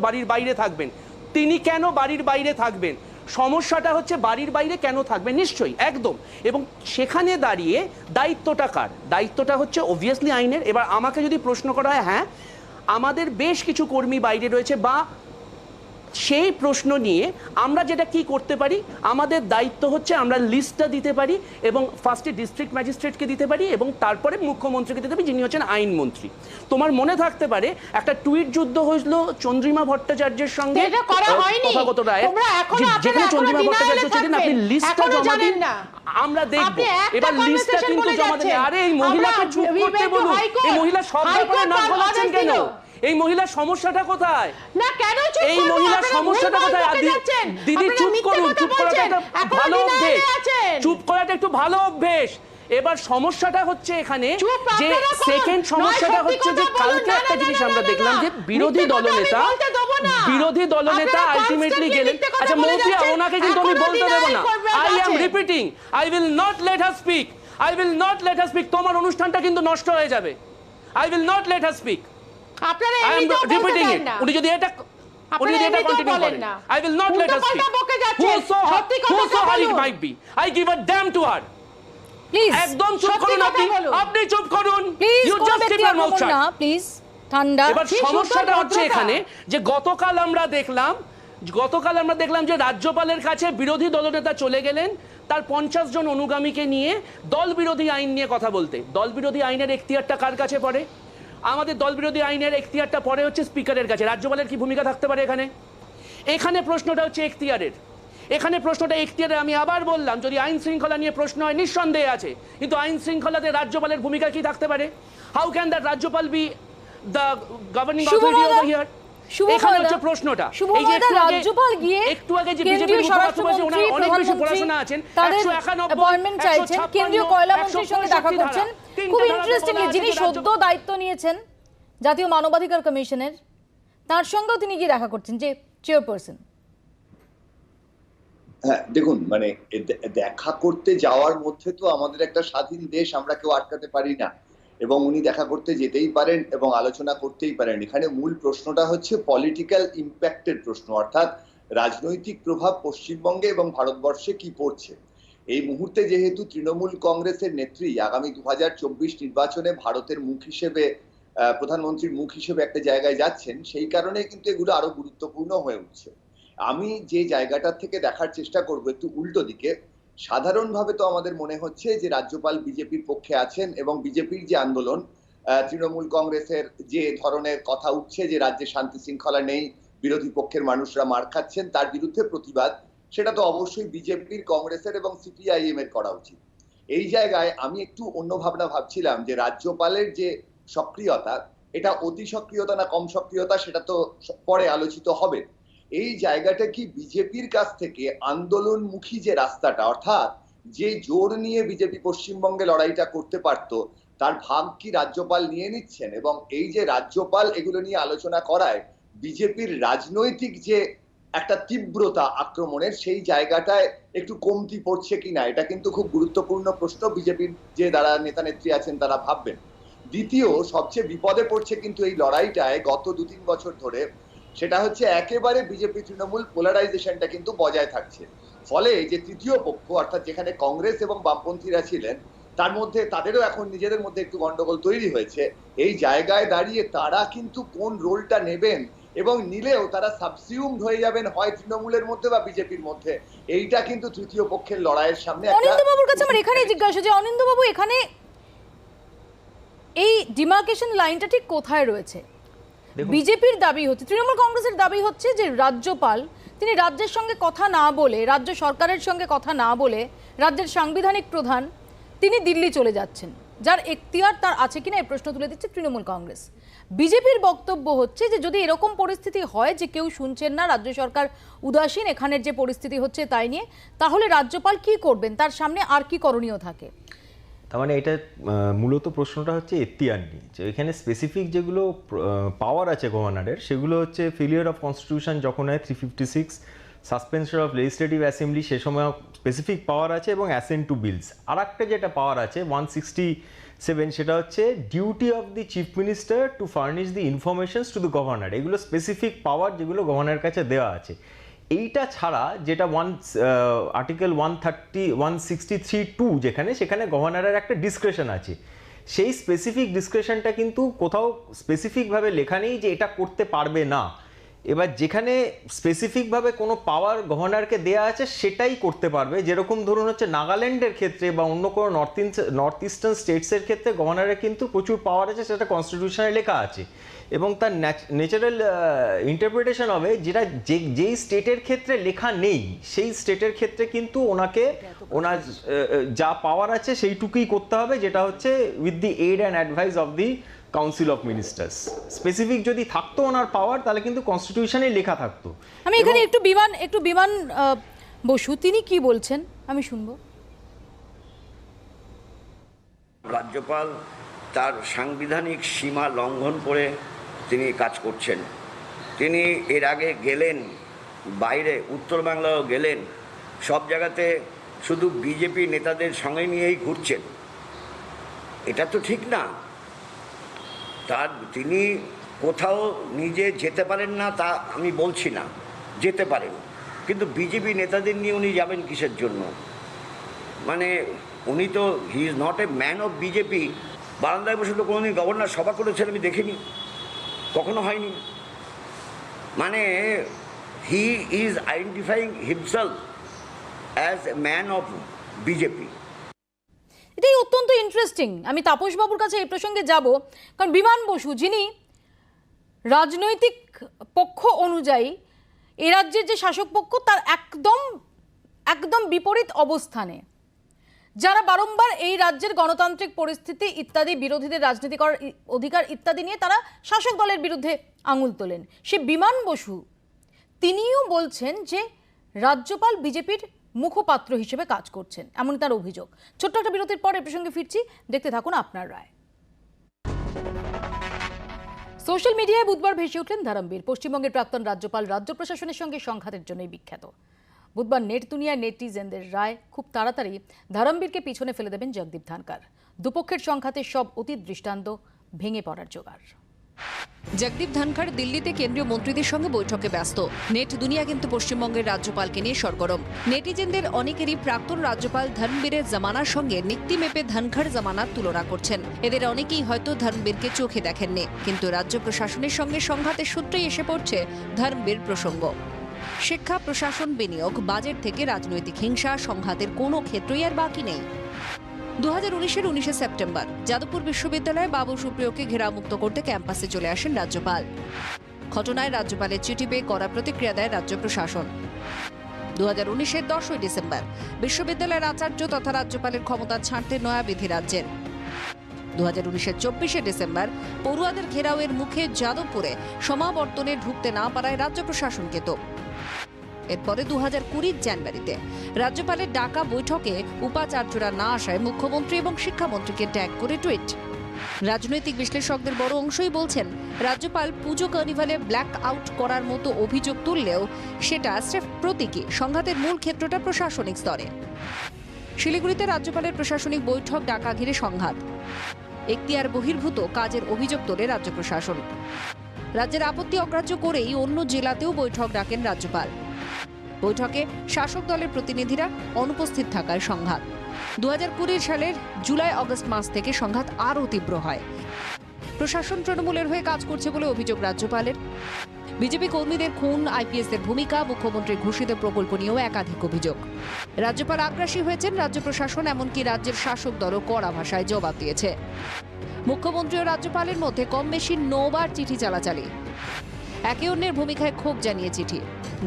বাড়ির বাইরে থাকবেন? সমস্যাটা হচ্ছে বাড়ির বাইরে কেন থাকবে? নিশ্চয়ই, একদম। এবং সেখানে দাঁড়িয়ে দায়িত্বটা কার? দায়িত্বটা হচ্ছে অবভিয়াসলি আইনের। এবার আমাকে যদি প্রশ্ন করা হয়, হ্যাঁ, আমাদের বেশ কিছু কর্মী বাইরে রয়েছে, বা সেই প্রশ্ন নিয়ে আমরা যেটা কি করতে পারি, আমাদের দায়িত্ব হচ্ছে আমরা লিস্টটা দিতে পারি, এবং ফার্স্টে ডিস্ট্রিক্ট ম্যাজিস্ট্রেটকে দিতে পারি, এবং তারপরে মুখ্যমন্ত্রীকে দিতে পারি, যিনি হচ্ছেন আইনমন্ত্রী। তোমার মনে থাকতে পারে একটা টুইট যুদ্ধ হয়েছিল চন্দ্রিমা ভট্টাচার্যের সঙ্গে তথাগত রায়, যেখানে চন্দ্রিমা ভট্টাচার্য ছিলেন, আপনি লিস্টটা জমা দিন, আমরা দেখবো। এবার লিস্টটা কিন্তু জমা দিন। আরে এই মহিলাকে চুপ করতে বলুন, এই মহিলা সব ব্যাপারে নাক গলাচ্ছেন কেন? এই মহিলার সমস্যাটা কোথায়? এই মহিলার সমস্যাটা কোথায়? দিদি চুপ করুন, চুপ করাটা একটা ভালো অভ্যেস, চুপ করাটা একটু ভালো অভ্যেস। এবার সমস্যাটা হচ্ছে এখানে যে সেকেন্ড সমস্যাটা হচ্ছে যে কালকে একটা জিনিস আমরা দেখলাম যে বিরোধী দলনেতা আলটিমেটলি গেলেন। আচ্ছা মৌপিয়া, ওনাকে কিন্তু আমি বলতে দেবো না। I am repeating, I will not let her speak. তোমার অনুষ্ঠানটা কিন্তু নষ্ট হয়ে যাবে। I will not let her speak. আপনারা I am repeating it. উনি যদি এটা কন্টিনিউ করেন, I will not let her speak. Whoso her it might be, I give a damn to her. Please একদম চুপ করুন আপনি চুপ করুন। Please, You just keep your mouth shut. না প্লিজ, ঠান্ডা। এবার সমস্যাটা হচ্ছে এখানে যে গতকাল আমরা দেখলাম যে রাজ্যপালের কাছে বিরোধী দলনেতা চলে গেলেন তার 50 জন অনুগামীকে নিয়ে দল বিরোধী আইন নিয়ে কথা বলতে। দল বিরোধী আইনের এখতিয়ারটা কার কাছে পড়ে? আমাদের দল বিরোধী আইনের এখতিয়ারটা পড়ে হচ্ছে স্পিকারের কাছে। রাজ্যপালের কি ভূমিকা থাকতে পারে এখানে প্রশ্নটা হচ্ছে এখতিয়ারের। আমি আবার বললাম, যদি আইন শৃঙ্খলা নিয়ে প্রশ্ন হয় নিঃসন্দেহে আছে, কিন্তু আইন শৃঙ্খলাতে রাজ্যপালের ভূমিকা কি থাকতে পারে? হাউ ক্যান দ্যাট রাজ্যপাল B the governing authority over here? এখানে হচ্ছে প্রশ্নটা। এই যে একটু আগে যে বিজেপির মুখপাত্র বলেছে, ওনার অনেক বেশি পড়াশোনা আছেন, 191 অ্যাপয়েন্টমেন্ট চাইছেন, কেন্দ্রীয় কয়লা মন্ত্রীর সঙ্গে দেখা করছেন। খুব ইন্টারেস্টিংলি, যিনি সদ্য দায়িত্ব নিয়েছেন জাতীয় মানবাধিকার কমিশনের, তার সঙ্গেও তিনি গিয়ে দেখা করছেন, যে চেয়ারপারসন। হ্যাঁ দেখুন, মানে দেখা করতে যাওয়ার মধ্যে তো আমাদের একটা স্বাধীন দেশ, আমরা কেউ আটকাতে পারি না, এবং উনি দেখা করতে যেতেই পারেন এবং আলোচনা করতেই পারেন। এখানে মূল প্রশ্নটা হচ্ছে পলিটিক্যাল ইম্প্যাক্টের প্রশ্ন, অর্থাৎ রাজনৈতিক প্রভাব পশ্চিমবঙ্গে এবং ভারতবর্ষে কি পড়ছে। এই মুহূর্তে যেহেতু তৃণমূল কংগ্রেসের নেত্রী আগামী 2024 নির্বাচনে ভারতের মুখ হিসেবে, প্রধানমন্ত্রীর মুখ হিসেবে একটা জায়গায় যাচ্ছেন, সেই কারণে কিন্তু এগুলো আরো গুরুত্বপূর্ণ হয়ে উঠছে। আমি যে জায়গাটা থেকে দেখার চেষ্টা করব একটু উল্টো দিকে, সাধারণভাবে তো আমাদের মনে হচ্ছে যে রাজ্যপাল বিজেপির পক্ষে আছেন এবং বিজেপির যে আন্দোলন, তৃণমূল কংগ্রেসের যে ধরনের কথা উঠছে যে রাজ্যে শান্তি শৃঙ্খলা নেই, বিরোধী পক্ষের মানুষরা মার খাচ্ছেন, তার বিরুদ্ধে প্রতিবাদ, সেটা তো অবশ্যই বিজেপির, কংগ্রেসের এবং সিপিআইএম এর করা উচিত। এই জায়গায় আমি একটু অন্য ভাবনা ভাবছিলাম যে রাজ্যপালের যে সক্রিয়তা, এটা অতি সক্রিয়তা না কম সক্রিয়তা সেটা তো পরে আলোচিত হবে। এই জায়গাটা কি বিজেপির কাছ থেকে আন্দোলনমুখী যে রাস্তাটা, অর্থাৎ যে জোর নিয়ে বিজেপি পশ্চিমবঙ্গে লড়াইটা করতে পারত, তার ভাগ কি রাজ্যপাল নিয়ে নিচ্ছেন? এবং এই যে রাজ্যপাল এগুলো নিয়ে আলোচনা করায় বিজেপির রাজনৈতিক যে একটা তীব্রতা আক্রমণের, সেই জায়গাটায় একটু কমতি পড়ছে কিনা, এটা কিন্তু খুব গুরুত্বপূর্ণ প্রশ্ন। বিজেপির যে যারা নেতা নেত্রী আছেন তারা ভাববেন। দ্বিতীয় সবচেয়ে বিপদে পড়ছে কিন্তু এই লড়াইটায় গত 2-3 বছর ধরে, সেটা হচ্ছে একেবারে বিজেপি তৃণমূল পোলারাইজেশনটা কিন্তু বজায় থাকছে। ফলে যে তৃতীয় পক্ষ, অর্থাৎ যেখানে কংগ্রেস এবং বামপন্থীরা ছিলেন, তার মধ্যে তাদেরও এখন নিজেদের মধ্যে একটু গন্ডগোল তৈরি হয়েছে। এই জায়গায় দাঁড়িয়ে তারা কিন্তু কোন রোলটা নেবেন, এবং নিলেও তারা সাবসিউমড হয়ে যাবেন হয় তৃণমূলের মধ্যে বা বিজেপির মধ্যে, এইটা কিন্তু তৃতীয় পক্ষের লড়াইয়ের সামনে অনিন্দ্যবাবুর কাছে আমার এখানে জিজ্ঞাসা, যে অনিন্দ্যবাবু এখানে এই ডিমার্কেশন লাইনটা ঠিক কোথায় রয়েছে? বিজেপির দাবি হচ্ছে, তৃণমূল কংগ্রেসের দাবি হচ্ছে যে রাজ্যপাল তিনি রাজ্যের সঙ্গে কথা না বলে, রাজ্য সরকারের সঙ্গে কথা না বলে, রাজ্যের সাংবিধানিক প্রধান তিনি দিল্লি চলে যাচ্ছেন, যার এখতিয়ার তার আছে কিনা এই প্রশ্ন তুলে দিচ্ছে তৃণমূল কংগ্রেস। বিজেপির বক্তব্য হচ্ছে যে যদি এরকম পরিস্থিতি হয় যে কেউ শুনছেন না, রাজ্য সরকার উদাসীন, এখানের যে পরিস্থিতি হচ্ছে তাই নিয়ে, তাহলে রাজ্যপাল কি করবেন, তার সামনে আর কি করণীয় থাকে? তার মানে এটা মূলত প্রশ্নটা হচ্ছে এখতিয়ার নিয়ে, যে এখানে স্পেসিফিক যেগুলো পাওয়ার আছে গভর্নরের, সেগুলো হচ্ছে ফেলিয়ার অফ কনস্টিটিউশন যখন হয় 356, সাসপেনশন অফ লেজিসলেটিভ অ্যাসেম্বলি সে সময় স্পেসিফিক পাওয়ার আছে, এবং অ্যাসেন্ট টু বিলস। আর একটা যেটা পাওয়ার আছে 167, সেটা হচ্ছে duty of the chief minister two furnish the informations to the governor. এগুলো স্পেসিফিক পাওয়ার যেগুলো গভর্নরের কাছে দেওয়া আছে। এইটা ছাড়া যেটা আর্টিকেল 163(2) সেখানে গভর্নরের একটা ডিসক্রেশন আছে। সেই স্পেসিফিক ডিসক্রেশনটা কিন্তু কোথাও স্পেসিফিকভাবে লেখা নেই যে এটা করতে পারবে না। এবার যেখানে স্পেসিফিকভাবে কোনো পাওয়ার গভর্নরকে দেয়া আছে সেটাই করতে পারবে। যেরকম ধরুন হচ্ছে নাগাল্যান্ডের ক্ষেত্রে বা অন্য কোনো নর্থ ইস্টার্ন স্টেটসের ক্ষেত্রে গভর্নরের কিন্তু প্রচুর পাওয়ার আছে, সেটা কনস্টিটিউশনে লেখা আছে, এবং তার ন্যাচারাল ইন্টারপ্রিটেশন হবে যেটা যেই স্টেটের ক্ষেত্রে লেখা নেই সেই স্টেটের ক্ষেত্রে কিন্তু ওনার যা পাওয়ার আছে সেইটুকুই করতে হবে, যেটা হচ্ছে with the aid and advice of the council of ministers. Specific যদি থাকতো ওনার পাওয়ার, তাহলে কিন্তু কনস্টিটিউশনে লেখা থাকতো। আমি এখানে একটু বিমান বসু তিনি কি বলছেন আমি শুনবো। রাজ্যপাল তার সাংবিধানিক সীমা লঙ্ঘন করে তিনি কাজ করছেন। তিনি এর আগে গেলেন বাইরে, উত্তরবাংলাও গেলেন, সব জায়গাতে শুধু বিজেপি নেতাদের সঙ্গে নিয়েই ঘুরছেন। এটা তো ঠিক না। তিনি কোথাও নিজে যেতে পারেন না তা আমি বলছি না, যেতে পারেন, কিন্তু বিজেপি নেতাদের নিয়ে উনি যাবেন কিসের জন্য? মানে উনি তো he is not a man of BJP. বারান্দায় বসে তো কোনোদিন গভর্নর সভা করেছেন আমি দেখিনি, কখনো হয়নি। মানে he is identifying himself as a man of BJP. এটাই অত্যন্ত ইন্টারেস্টিং। আমি তাপস বাবুর কাছে এই প্রসঙ্গে যাব, কারণ বিমান বসু যিনি রাজনৈতিক পক্ষ অনুযায়ী এ রাজ্যের যে শাসক পক্ষ তার একদম বিপরীত অবস্থানে, যারা বারংবার এই রাজ্যের গণতান্ত্রিক পরিস্থিতি ইত্যাদি, বিরোধীদের রাজনীতি করার অধিকার ইত্যাদি নিয়ে তারা শাসক দলের বিরুদ্ধে আঙুল তোলেন, সে বিমান বসু তিনিও বলছেন যে রাজ্যপাল বিজেপির মুখপাত্র হিসেবে কাজ করছেন, এমন তার অভিযোগ। ছোট্ট একটা বিরতির পর এ প্রসঙ্গে ফিরছি, দেখতে থাকুন আপনার রায়। সোশ্যাল মিডিয়ায় বুধবার ভেসে উঠলেন ধরমবীর, পশ্চিমবঙ্গের প্রাক্তন রাজ্যপাল রাজ্য প্রশাসনের সঙ্গে সংঘাতের জন্যই বিখ্যাত। বুধবার নেট দুনিয়ায় নেটিজেনদের রায় খুব তাড়াতাড়ি ধরমবীরকে পিছনে ফেলে দেবেন জগদীপ ধনখড়। দুপক্ষের সংঘাতে সব অতীত দৃষ্টান্ত ভেঙে পড়ার জোগাড়। জগদীপ ধনখড় দিল্লিতে কেন্দ্রীয় মন্ত্রীদের সঙ্গে বৈঠকে ব্যস্ত। নেট দুনিয়া কিন্তু পশ্চিমবঙ্গের রাজ্যপালকে নিয়ে সরগরম। নেটিজেনদের অনেকেরই প্রাক্তন রাজ্যপাল ধনবীরের জামানার সঙ্গে নীতি মেপে ধনখড় জামানার তুলনা করছেন। এদের অনেকেই হয়তো ধনবীরকে চোখে দেখেননি, কিন্তু রাজ্য প্রশাসনের সঙ্গে সংঘাতের সূত্রেই এসে পড়ছে ধনবীর প্রসঙ্গ। শিক্ষা, প্রশাসন, বিনিয়োগ, বাজেট থেকে রাজনৈতিক হিংসা, সংঘাতের কোনো ক্ষেত্রই আর বাকি নেই। 2019-এর 19শে সেপ্টেম্বর যাদবপুর বিশ্ববিদ্যালয়ে বাবু সুপ্রিয়কে ঘেরামুক্ত করতে ক্যাম্পাসে চলে আসেন রাজ্যপাল। ঘটনায় রাজ্যপালের চিঠি পেয়ে কড়া প্রতিক্রিয়া দেয় রাজ্য প্রশাসন। 2019-এর 10ই ডিসেম্বর বিশ্ববিদ্যালয়ের আচার্য তথা রাজ্যপালের ক্ষমতা ছাড়তে নয়া বিধি রাজ্যের। 2019-এর 24শে ডিসেম্বর পড়ুয়াদের ঘেরাওয়ের মুখে যাদবপুরে সমাবর্তনে ঢুকতে না পারায় রাজ্য প্রশাসনকে তোপ। এরপরে 2020 জানুয়ারিতে রাজ্যপালের ডাকা বৈঠকে উপাচার্যরা না আসায় মুখ্যমন্ত্রী এবং শিক্ষামন্ত্রীকে ট্যাগ করে টুইট। রাজনৈতিক বিশ্লেষকদের বড় অংশই বলছেন রাজ্যপাল পুজো কার্নিভালে ব্ল্যাক আউট করার মতো অভিযোগ তুললেও সেটা স্রেফ প্রতীকী। সংঘাতের মূল ক্ষেত্রটা প্রশাসনিক স্তরে। শিলিগুড়িতে রাজ্যপালের প্রশাসনিক বৈঠক ডাকা ঘিরে সংঘাত। এখতিয়ার বহির্ভূত কাজের অভিযোগ তোলে রাজ্য প্রশাসন। রাজ্যের আপত্তি অগ্রাহ্য করেই অন্য জেলাতেও বৈঠক ডাকেন রাজ্যপাল। বৈঠকে শাসক দলের প্রতিনিধিরা অনুপস্থিত থাকায় সংঘাত। 2020 সালের জুলাই-আগস্ট মাস থেকে সংঘাত আরও তীব্র হয়। প্রশাসন তৃণমূলের হয়ে কাজ করছে বলে অভিযোগ রাজ্যপালের। বিজেপি কর্মীদের খুন, আইপিএসের ভূমিকা, মুখ্যমন্ত্রীর ঘোষিত প্রকল্প নিয়েও একাধিক অভিযোগ। রাজ্যপাল আগ্রাসী হয়েছেন, রাজ্য প্রশাসন এমনকি রাজ্যের শাসক দলও কড়া ভাষায় জবাব দিয়েছে। মুখ্যমন্ত্রী ও রাজ্যপালের মধ্যে কম বেশি 9 বার চিঠি চালাচালি। একে অন্যের ভূমিকায় ক্ষোভ জানিয়ে চিঠি।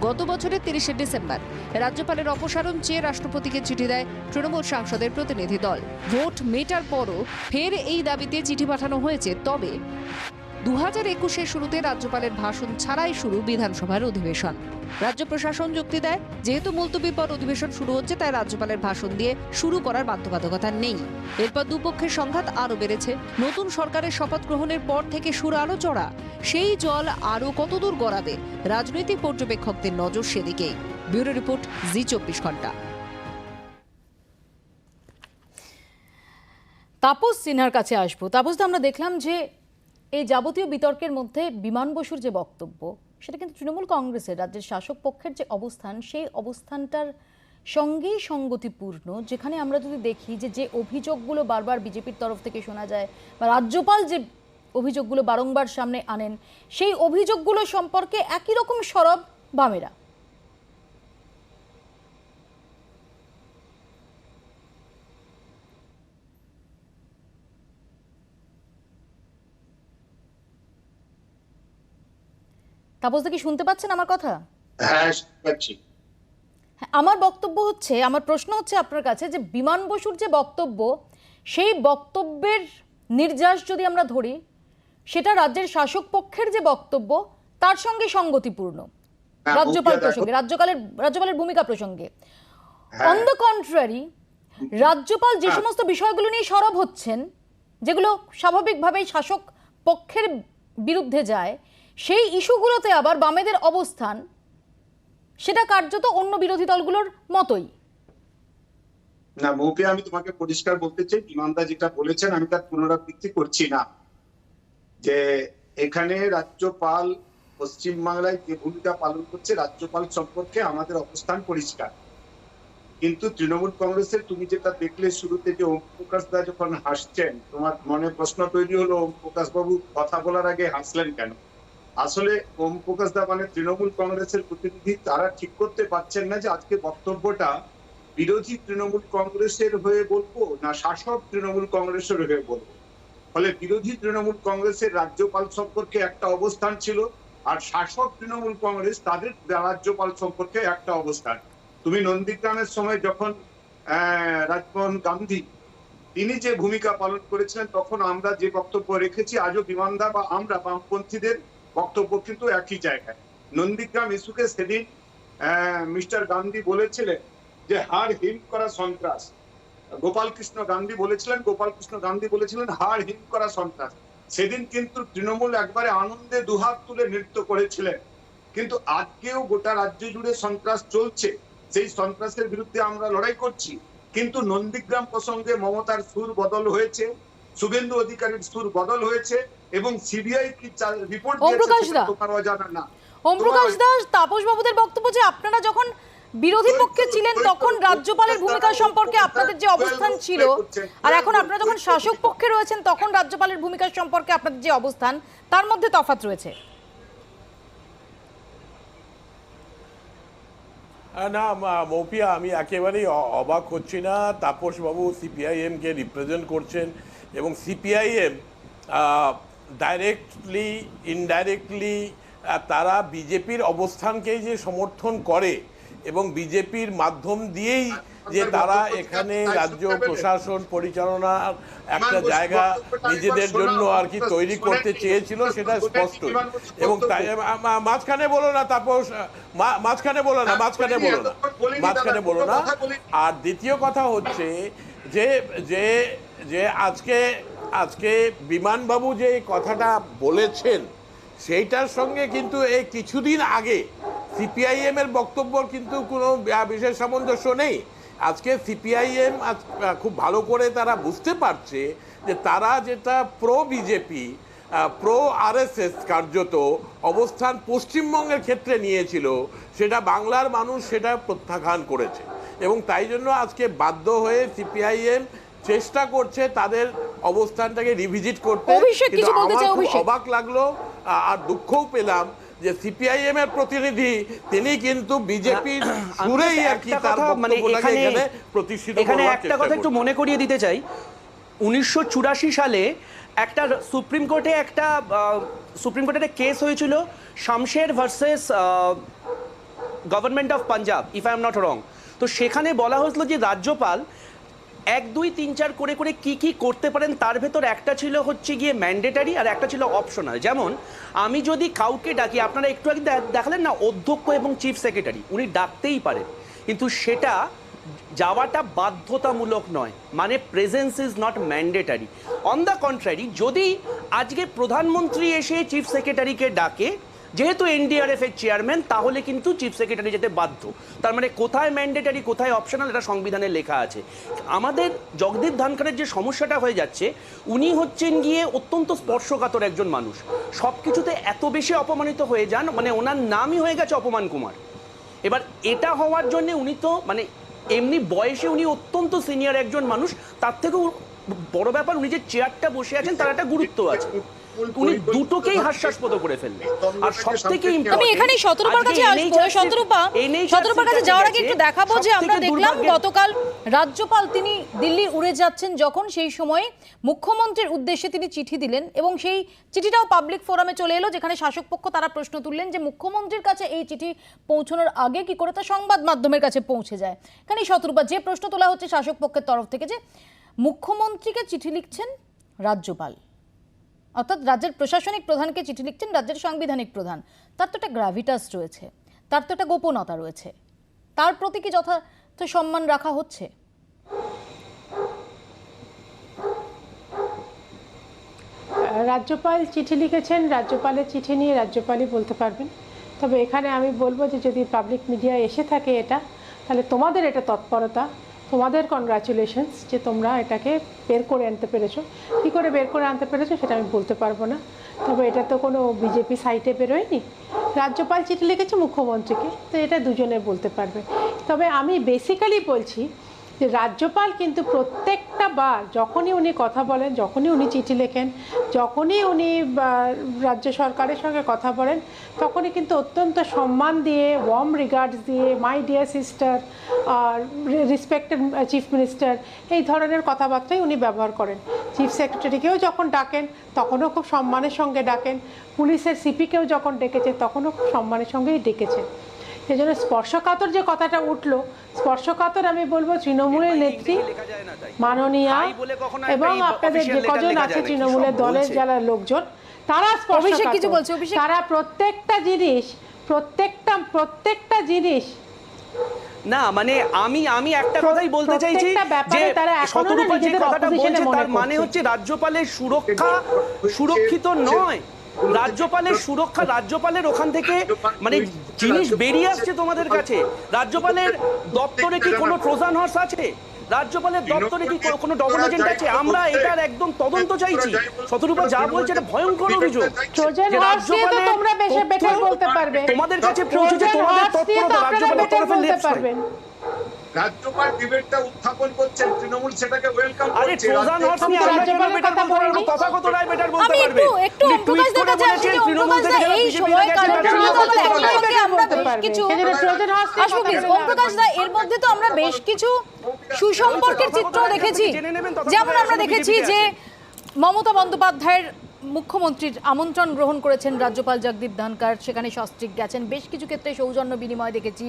গত বছরের 30শে ডিসেম্বর রাজ্যপালের অপসারণ চেয়ে রাষ্ট্রপতিকে চিঠি দেয় তৃণমূল সাংসদের প্রতিনিধি দল। ভোট মেটার পরও ফের এই দাবিতে চিঠি পাঠানো হয়েছে। তবে 2021-এর শুরুতে রাজ্যপালের ভাষণ ছাড়াই শুরু বিধানসভার অধিবেশন। রাজ্য প্রশাসন যুক্তি দেয়, যেহেতু মুলতবির পর অধিবেশন শুরু হচ্ছে তাই রাজ্যপালের ভাষণ দিয়ে শুরু করার বাধ্যবাধকতা নেই। এরপর দুপক্ষের সংঘাত আরও বেড়েছে। নতুন সরকারের শপথ গ্রহণের পর থেকে সুর আরও চড়া। সেই জল আরও কতদূর গড়াবে, রাজনৈতিক পর্যবেক্ষকদের নজর সেদিকেই। ব্যুরো রিপোর্ট, জি24 ঘন্টা। তাপস সিনহার কাছে আসবো। তাপস, আমরা দেখলাম যে এই যাবতীয় বিতর্কের মধ্যে বিমান বসুর যে বক্তব্য, সেটা কিন্তু তৃণমূল কংগ্রেসের রাজ্যের শাসক পক্ষের যে অবস্থান, সেই অবস্থানটার সঙ্গেই সঙ্গতিপূর্ণ। যেখানে আমরা যদি দেখি যে অভিযোগগুলো বারবার বিজেপির তরফ থেকে শোনা যায় বা রাজ্যপাল যে অভিযোগগুলো বারংবার সামনে আনেন, সেই অভিযোগগুলো সম্পর্কে একই রকম সরব বামেরা। তাপসদা কি শুনতে পাচ্ছেন আমার কথা? হ্যাঁ, শুনতে পাচ্ছি। আমার বক্তব্য হচ্ছে, আমার প্রশ্ন হচ্ছে আপনার কাছে যে বিমান বসুর যে বক্তব্য, সেই বক্তব্যের নির্যাস যদি আমরা ধরি, সেটা রাজ্যের শাসক পক্ষের যে বক্তব্য তার সঙ্গে সঙ্গতিপূর্ণ। রাজ্যপাল প্রসঙ্গে, রাজ্যপালের ভূমিকা প্রসঙ্গে। অন দ্য কন্ট্রারি, রাজ্যপাল যে সমস্ত বিষয়গুলো নিয়ে সরব হচ্ছেন, যেগুলো স্বাভাবিকভাবেই শাসক পক্ষের বিরুদ্ধে যায়, সেই ইস্যুগুলোতে আবার বামেদের অবস্থান সেটা কার্যত অন্য বিরোধী দলগুলোর মতোই। না মৌপিয়া, আমি তোমাকে পরিষ্কার বলতে চাই, বিমানদা যেটা বলেছেন আমি তার পুনরাবৃত্তি করছি না। যে এখানে রাজ্যপাল পশ্চিমবাংলায় যে ভূমিকা পালন করছে, রাজ্যপাল সম্পর্কে আমাদের অবস্থান পরিষ্কার। কিন্তু তৃণমূল কংগ্রেসের তুমি যেটা দেখলে শুরুতে, যে ওম প্রকাশ দা যখন হাসছেন, তোমার মনে প্রশ্ন তৈরি হলো ওম প্রকাশ বাবু কথা বলার আগে হাসলেন কেন। আসলে ওম প্রকাশ দা মানে তৃণমূল কংগ্রেসের প্রতিনিধি, তারা ঠিক করতে পারছেন না যে আজকে বক্তব্যটা বিরোধী তৃণমূল কংগ্রেসের হয়ে বলবো না শাসক তৃণমূল কংগ্রেসের হয়ে বলবো। ফলে বিরোধী তৃণমূল কংগ্রেসের রাজ্যপাল সম্পর্কে একটা অবস্থান ছিল, আর শাসক তৃণমূল কংগ্রেস তাদের রাজ্যপাল সম্পর্কে একটা অবস্থান। তুমি নন্দীগ্রামের সময় যখন রাজমোহন গান্ধী তিনি যে ভূমিকা পালন করেছিলেন, তখন আমরা যে বক্তব্য রেখেছি, আজও বিমানদা বা আমরা বামপন্থীদের বক্তব্য কিন্তু একই জায়গায়। নন্দীগ্রাম ইস্যুকে সেদিন মিস্টার গান্ধী বলেছিলেন যে হার হিম করা সন্ত্রাস। গোপালকৃষ্ণ গান্ধী বলেছিলেন হার হিম করা সন্ত্রাস। সেদিন কিন্তু তৃণমূল একবারে আনন্দে দুহাত তুলে নৃত্য করেছিলেন। কিন্তু আজকেও গোটা রাজ্য জুড়ে সন্ত্রাস চলছে, সেই সন্ত্রাসের বিরুদ্ধে আমরা লড়াই করছি, কিন্তু নন্দীগ্রাম প্রসঙ্গে মমতার সুর বদল হয়েছে, শুভেন্দু অধিকারীর সুর বদল হয়েছে, এবং সিবিআই কি রিপোর্ট দিয়েছে সেটা তোমার অজানা না। ওম প্রকাশ দাস, তাপস বাবুদের বক্তব্য যে আপনারা যখন বিরোধী পক্ষে ছিলেন তখন রাজ্যপালের ভূমিকা সম্পর্কে আপনাদের যে অবস্থান ছিল, আর এখন আপনারা যখন শাসক পক্ষে রয়েছেন তখন রাজ্যপালের ভূমিকা সম্পর্কে আপনাদের যে অবস্থান, তার মধ্যে তফাৎ রয়েছে। না মৌপিয়া, আমি একেবারেই অবাক হচ্ছি না। তাপসবাবু সিপিআইএম কে রিপ্রেজেন্ট করছেন এবং সিপিআইএম ডাইরেক্টলি ইনডাইরেক্টলি তারা বিজেপির অবস্থানকেই যে সমর্থন করে এবং বিজেপির মাধ্যম দিয়েই যে তারা এখানে রাজ্য প্রশাসন পরিচালনার একটা জায়গা নিজেদের জন্য আর কি তৈরি করতে চেয়েছিল, সেটা স্পষ্ট। এবং তাই মাঝখানে বলো না তাপস, মাঝখানে বলো না। আর দ্বিতীয় কথা হচ্ছে যে যে যে আজকে বিমানবাবু যে কথাটা বলেছেন সেইটার সঙ্গে কিন্তু এই কিছুদিন আগে সিপিআইএম এর বক্তব্যর কিন্তু কোনো বিশেষ সামঞ্জস্য নেই। আজকে সিপিআইএম খুব ভালো করে তারা বুঝতে পারছে যে তারা যেটা প্রো বিজেপি প্রো আরএসএস কার্যত অবস্থান পশ্চিমবঙ্গের ক্ষেত্রে নিয়েছিল, সেটা বাংলার মানুষ সেটা প্রত্যাখ্যান করেছে এবং তাই জন্য আজকে বাধ্য হয়ে সিপিআইএম চেষ্টা করছে তাদের অবস্থানটাকে রিভিজিট করতে। কিন্তু আমার খুব অবাক লাগলো আর দুঃখও পেলাম যে সিপিআইএম এর প্রতিনিধি তিনি কিন্তু বিজেপির সুরেই আর কি তার বক্তব্যটাকে এখানে প্রতিষ্ঠিত করার চেষ্টা করছেন। একটা কথা একটু মনে করিয়ে দিতে চাই, 1984 সালে একটা সুপ্রিম কোর্টের একটা কেস হয়েছিল, শামশের versus government of Punjab, if I am not wrong. তো সেখানে বলা হয়েছিল যে রাজ্যপাল 1, 2, 3, 4 করে করে কি করতে পারেন, তার ভেতর একটা ছিল হচ্ছে গিয়ে ম্যান্ডেটারি আর একটা ছিল অপশনাল। যেমন আমি যদি কাউকে ডাকি, আপনারা একটু আগে দেখালেন না অধ্যক্ষ এবং চিফ সেক্রেটারি, উনি ডাকতেই পারেন, কিন্তু সেটা যাওয়াটা বাধ্যতামূলক নয়, মানে presence is not mandatory. On the contrary, যদি আজকে প্রধানমন্ত্রী এসে চিফ সেক্রেটারিকে ডাকে, যেহেতু এনডিআরএফ এর চেয়ারম্যান, তাহলে কিন্তু চিফ সেক্রেটারি যেতে বাধ্য। তার মানে কোথায় ম্যান্ডেটারি কোথায় অপশনাল এটা সংবিধানে লেখা আছে। আমাদের জগদীপ ধনখড়ের যে সমস্যাটা হয়ে যাচ্ছে, উনি হচ্ছেন গিয়ে অত্যন্ত স্পর্শকাতর একজন মানুষ, সব কিছুতে এত বেশি অপমানিত হয়ে যান, মানে ওনার নামই হয়ে গেছে অপমান কুমার। এবার এটা হওয়ার জন্য উনি তো মানে এমনি বয়সে উনি অত্যন্ত সিনিয়র একজন মানুষ, তার থেকেও বড় ব্যাপার উনি যে চেয়ারটা বসে আছেন তার একটা গুরুত্ব আছে, উনি দুটোকেই হাস্যাস্পদ করে ফেললেন। আর সবথেকে আমি এখানেই শতরূপার কাছে আসবো। শতরূপার কাছে যাওয়ার আগে একটু দেখাবো যে আমরা দেখলাম গতকাল রাজ্যপাল তিনি দিল্লি উড়ে যাচ্ছেন যখন, সেই সময় মুখ্যমন্ত্রীর উদ্দেশ্যে তিনি চিঠি দিলেন এবং সেই চিঠিটাও পাবলিক ফোরামে চলে এলো, যেখানে শাসক পক্ষ তারা প্রশ্ন তুললেন যে মুখ্যমন্ত্রীর কাছে এই চিঠি পৌঁছানোর আগে কি করে তা সংবাদ মাধ্যমের কাছে পৌঁছে যায়। এখানে শতরূপা যে প্রশ্ন তোলা হচ্ছে শাসক পক্ষের তরফ থেকে যে মুখ্যমন্ত্রীকে চিঠি লিখছেন রাজ্যপাল, অর্থাৎ রাজ্যের প্রশাসনিক প্রধানকে চিঠি লিখছেন রাজ্যের সাংবিধানিক প্রধান, তার তো একটা গ্র্যাভিটাস রয়েছে, তার তো একটা গোপনতা রয়েছে, তার প্রতি কি যথার্থ সম্মান রাখা হচ্ছে? রাজ্যপাল চিঠি লিখেছেন, রাজ্যপালের চিঠি নিয়ে রাজ্যপালই বলতে পারবেন। তবে এখানে আমি বলবো যে যদি পাবলিক মিডিয়া এসে থাকে এটা, তাহলে তোমাদের এটা তৎপরতা, তোমাদের কনগ্রাচুলেশনস যে তোমরা এটাকে বের করে আনতে পেরেছো। কী করে বের করে আনতে পেরেছো সেটা আমি বলতে পারবো না, তবে এটা তো কোনো বিজেপি সাইটে বেরোয়নি। রাজ্যপাল চিঠি লিখেছে মুখ্যমন্ত্রীকে, তো এটা দুজনে বলতে পারবে। তবে আমি বেসিক্যালি বলছি যে রাজ্যপাল কিন্তু প্রত্যেকটা বার যখনই উনি কথা বলেন, যখনই উনি চিঠি লেখেন, যখনই উনি রাজ্য সরকারের সঙ্গে কথা বলেন, তখনই কিন্তু অত্যন্ত সম্মান দিয়ে, ওয়ার্ম রিগার্ডস দিয়ে, my dear sister, respected chief minister, এই ধরনের কথাবার্তাই উনি ব্যবহার করেন। চিফ সেক্রেটারিকেও যখন ডাকেন তখনও খুব সম্মানের সঙ্গে ডাকেন, পুলিশের সিপিকেও যখন ডেকেছে তখনও খুব সম্মানের সঙ্গেই ডেকেছেন। সেই জন্য স্পর্শকাতর যে কথাটা উঠলো, স্পর্শকাতর আমি বলবো তৃণমূলের নেত্রী মাননীয়া এবং আপনাদের যে কজন আছে তৃণমূলের দলের যারা লোকজন, তারা স্পর্শকাতর, তারা প্রত্যেকটা জিনিস না, মানে আমি একটা কথাই বলতে চাইছি যে শতরূপা যে কথাটা বলছে তার মানে হচ্ছে রাজ্যপালের সুরক্ষা সুরক্ষিত নয়, রাজ্যপালের সুরক্ষা, রাজ্যপালের ওখান থেকে মানে জিনিস বেরিয়ে আসছে তোমাদের কাছে। রাজ্যপালের দপ্তরে কি কোনো ট্রোজান হর্স আছে? রাজ্যপালের দপ্তরে কি কোনো ডবল এজেন্ট আছে? আমরা এটার একদম তদন্ত চাইছি। শতরূপা যা বলছে এটা ভয়ঙ্কর অভিযোগ। ট্রোজান হর্স দিয়ে তো তোমরা বেটার বলতে পারবে, তোমাদের কাছে পৌঁছেছে তোমাদের তৎপরতা, রাজ্যপালের তরফে লেফট পারবেন। রাজ্যপাল ডিবেটটা উত্থাপন করছেন, তৃণমূল সেটাকে ওয়েলকাম করছে। আরে ট্রোজান হর্স নিয়ে আমরা কেন বেটার বলতে পারবো? তথাগত রায় বেটার বলতে আমি পারবে। একটু প্রকাশ দাদা চাইছি যে ওমপ্রকাশ দা এই সময়কালে আমরা বেশ কিছু ওমপ্রকাশ দা এর মধ্যে তো আমরা বেশ কিছু সুসম্পর্কের চিত্র দেখেছি। যেমন আমরা দেখেছি যে মমতা বন্দ্যোপাধ্যায়ের মুখ্যমন্ত্রীর আমন্ত্রণ গ্রহণ করেছেন রাজ্যপাল জগদীপ ধনকর, সেখানে সস্ত্রীক গেছেন। বেশ কিছু ক্ষেত্রে সৌজন্য বিনিময় দেখেছি,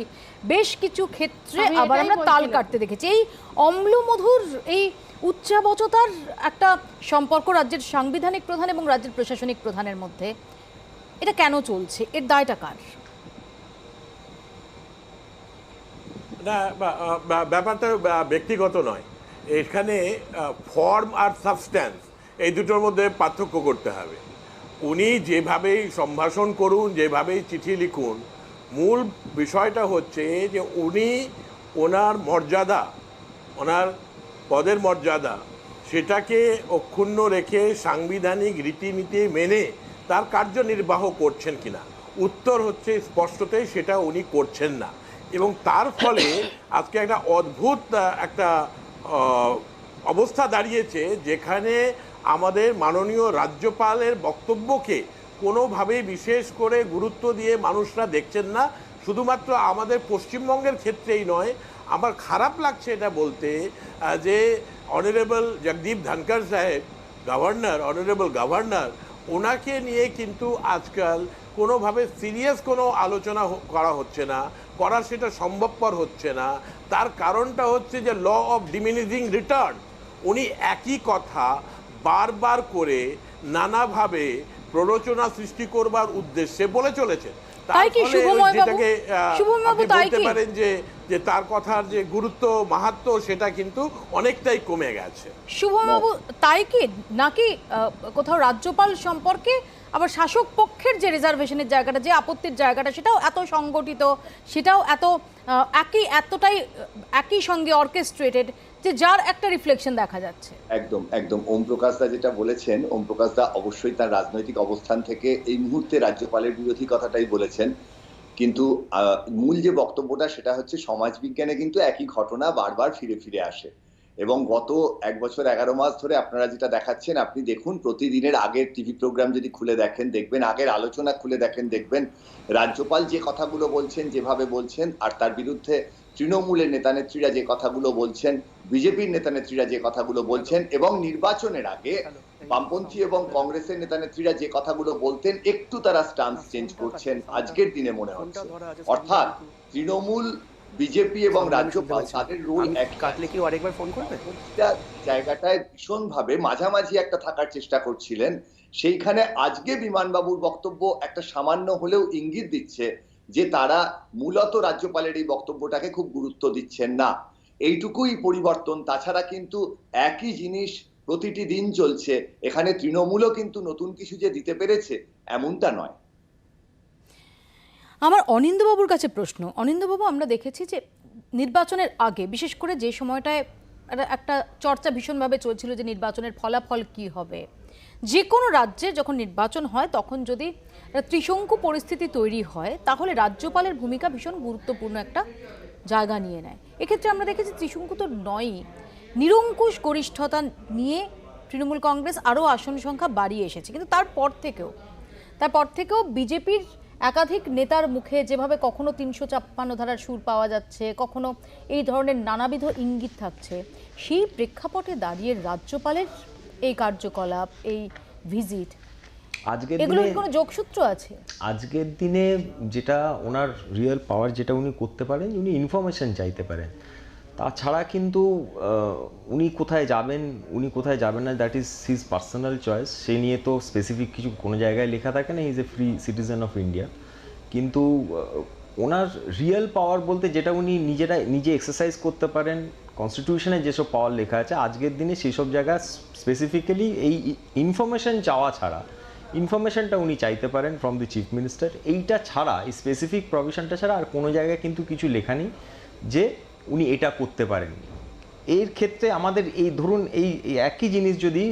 বেশ কিছু ক্ষেত্রে আবার আমরা তাল কাটতে দেখেছি। এই অম্লমধুর এই উচ্চাবচতার একটা সম্পর্ক রাজ্যের সাংবিধানিক প্রধান এবং রাজ্যের প্রশাসনিক প্রধানের মধ্যে, এটা কেন চলছে? এর দায়টা কার? না, ব্যাপারটা ব্যক্তিগত নয়, এখানে ফর্ম আর সাবস্ট্যান্স এই দুটোর মধ্যে পার্থক্য করতে হবে। উনি যেভাবেই সম্ভাষণ করুন, যেভাবেই চিঠি লিখুন, মূল বিষয়টা হচ্ছে যে উনি ওনার মর্যাদা, ওনার পদের মর্যাদা, সেটাকে অক্ষুণ্ণ রেখে সাংবিধানিক রীতিনীতি মেনে তার কার্যনির্বাহ করছেন কিনা। উত্তর হচ্ছে স্পষ্টতই সেটা উনি করছেন না, এবং তার ফলে আজকে একটা অদ্ভুত একটা অবস্থা দাঁড়িয়েছে, যেখানে আমাদের মাননীয় রাজ্যপালের বক্তব্যকে কোনোভাবেই বিশেষ করে গুরুত্ব দিয়ে মানুষরা দেখছেন না। শুধুমাত্র আমাদের পশ্চিমবঙ্গের ক্ষেত্রেই নয়, আমার খারাপ লাগছে এটা বলতে যে অনারেবল জগদীপ ধনকর সাহেব, গভর্নর, অনারেবল গভর্নর, ওনাকে নিয়ে কিন্তু আজকাল কোনোভাবে সিরিয়াস কোনো আলোচনা করা হচ্ছে না, করা সেটা সম্ভবপর হচ্ছে না। তার কারণটা হচ্ছে যে ল অফ ডিমিনিশিং রিটার্ন। উনি একই কথা বারবার করে নানাভাবে প্ররোচনা সৃষ্টি করবার উদ্দেশ্যে বলে চলেছেন। তাই কি শুভময় বাবু, আপনি বলতে পারেন যে তার কথার যে গুরুত্ব, মাহাত্ম্য, সেটা কিন্তু অনেকটাই কমে গেছে। শুভময় বাবু, তাই কি নাকি কোথাও রাজ্যপাল সম্পর্কে আবার শাসক পক্ষের যে রিজার্ভেশনের জায়গাটা, যে আপত্তির জায়গাটা, সেটাও এত সংগঠিত, সেটাও এত এতটাই একই সঙ্গে অর্কেস্ট্রেটেড, যে যার একটা রিফ্লেকশন দেখা যাচ্ছে? একদম একদম ওমপ্রকাশ দা যেটা বলেছেন, ওমপ্রকাশ দা অবশ্যই তার রাজনৈতিক অবস্থান থেকে এই মুহূর্তে রাজ্যপালের বিরোধী কথাটাই বলেছেন, কিন্তু মূল যে বক্তব্যটা সেটা হচ্ছে সমাজবিজ্ঞানে কিন্তু একই ঘটনা বারবার ফিরে ফিরে আসে, এবং গত 1 বছর 11 মাস ধরে আপনারা যেটা দেখাচ্ছেন, আপনি দেখুন প্রতিদিনের আগের টিভি প্রোগ্রাম যদি খুলে দেখেন দেখবেন, আগের আলোচনা খুলে দেখেন দেখবেন, রাজ্যপাল যে কথাগুলো বলছেন, যেভাবে বলছেন, আর তার বিরুদ্ধে তৃণমূলের নেতানেত্রীরা যে কথাগুলো বলছেন, বিজেপির নেতানেত্রীরা যে কথাগুলো বলছেন, এবং নির্বাচনের আগে বামপন্থী এবং কংগ্রেসের নেতানেত্রীরা যে কথাগুলো বলতেন, একটু তারা স্টান্স চেঞ্জ করছেন আজকের দিনে মনে হচ্ছে। অর্থাৎ তৃণমূল, বিজেপি এবং রাজ্যপাল তাদের রোল কাটলে কি আরেকবার ফোন করবে? জায়গাটায় ভীষণভাবে মাঝামাঝি একটা থাকার চেষ্টা করছিলেন। সেইখানে আজকে বিমানবাবুর বক্তব্য একটা সামান্য হলেও ইঙ্গিত দিচ্ছে যে তারা মূলত রাজ্যপালের এই বক্তব্যটাকে খুব গুরুত্ব দিচ্ছেন না। এইটুকুই পরিবর্তন, তাছাড়া কিন্তু একই জিনিস প্রতিটি দিন চলছে। এখানে তৃণমূলও কিন্তু নতুন কিছু যে দিতে পেরেছে এমনটা নয়। আমার অনিন্দ্যবাবুর কাছে প্রশ্ন। অনিন্দ্যবাবু, আমরা দেখেছি যে নির্বাচনের আগে, বিশেষ করে যে সময়টায় একটা চর্চা ভীষণভাবে চলছিল যে নির্বাচনের ফলাফল কি হবে, যে কোনো রাজ্যে যখন নির্বাচন হয় তখন যদি ত্রিশঙ্কু পরিস্থিতি তৈরি হয়, তাহলে রাজ্যপালের ভূমিকা ভীষণ গুরুত্বপূর্ণ একটা জায়গা নিয়ে নেয়। এক্ষেত্রে আমরা দেখেছি ত্রিশঙ্কু তো নয়ই, নিরঙ্কুশ গরিষ্ঠতা নিয়ে তৃণমূল কংগ্রেস আরও আসন সংখ্যা বাড়িয়ে এসেছে, কিন্তু তারপর থেকেও বিজেপির একাধিক নেতার মুখে যেভাবে কখনো 356 ধারার সুর পাওয়া যাচ্ছে, কখনো এই ধরনের নানাবিধ ইঙ্গিত থাকছে, সেই প্রেক্ষাপটে দাঁড়িয়ে রাজ্যপালের এই কার্যকলাপ, এই ভিজিট, এগুলোর কোনো যোগসূত্র আছে? আজকের দিনে যেটা ওনার রিয়েল পাওয়ার, যেটা উনি করতে পারেন, উনি ইনফরমেশন চাইতে পারেন। তাছাড়া কিন্তু উনি কোথায় যাবেন না, that is his personal choice. সেই নিয়ে তো স্পেসিফিক কিছু কোনো জায়গায় লেখা থাকে না, is a free citizen of India. কিন্তু ওনার রিয়েল পাওয়ার বলতে যেটা উনি নিজে এক্সারসাইজ করতে পারেন, কনস্টিটিউশনে যেসব পাওয়ার লেখা আছে, আজকের দিনে সেসব জায়গা স্পেসিফিক্যালি এই ইনফরমেশন চাওয়া ছাড়া ইনফরমেশনটা উনি চাইতে পারেন ফ্রম দি চিফ মিনিস্টার। এইটা ছাড়া, এই স্পেসিফিক প্রভিশনটা ছাড়া আর কোনো জায়গায় কিন্তু কিছু লেখা নেই যে উনি এটা করতে পারেননি। এর ক্ষেত্রে আমাদের এই ধরুন এই একই জিনিস যদি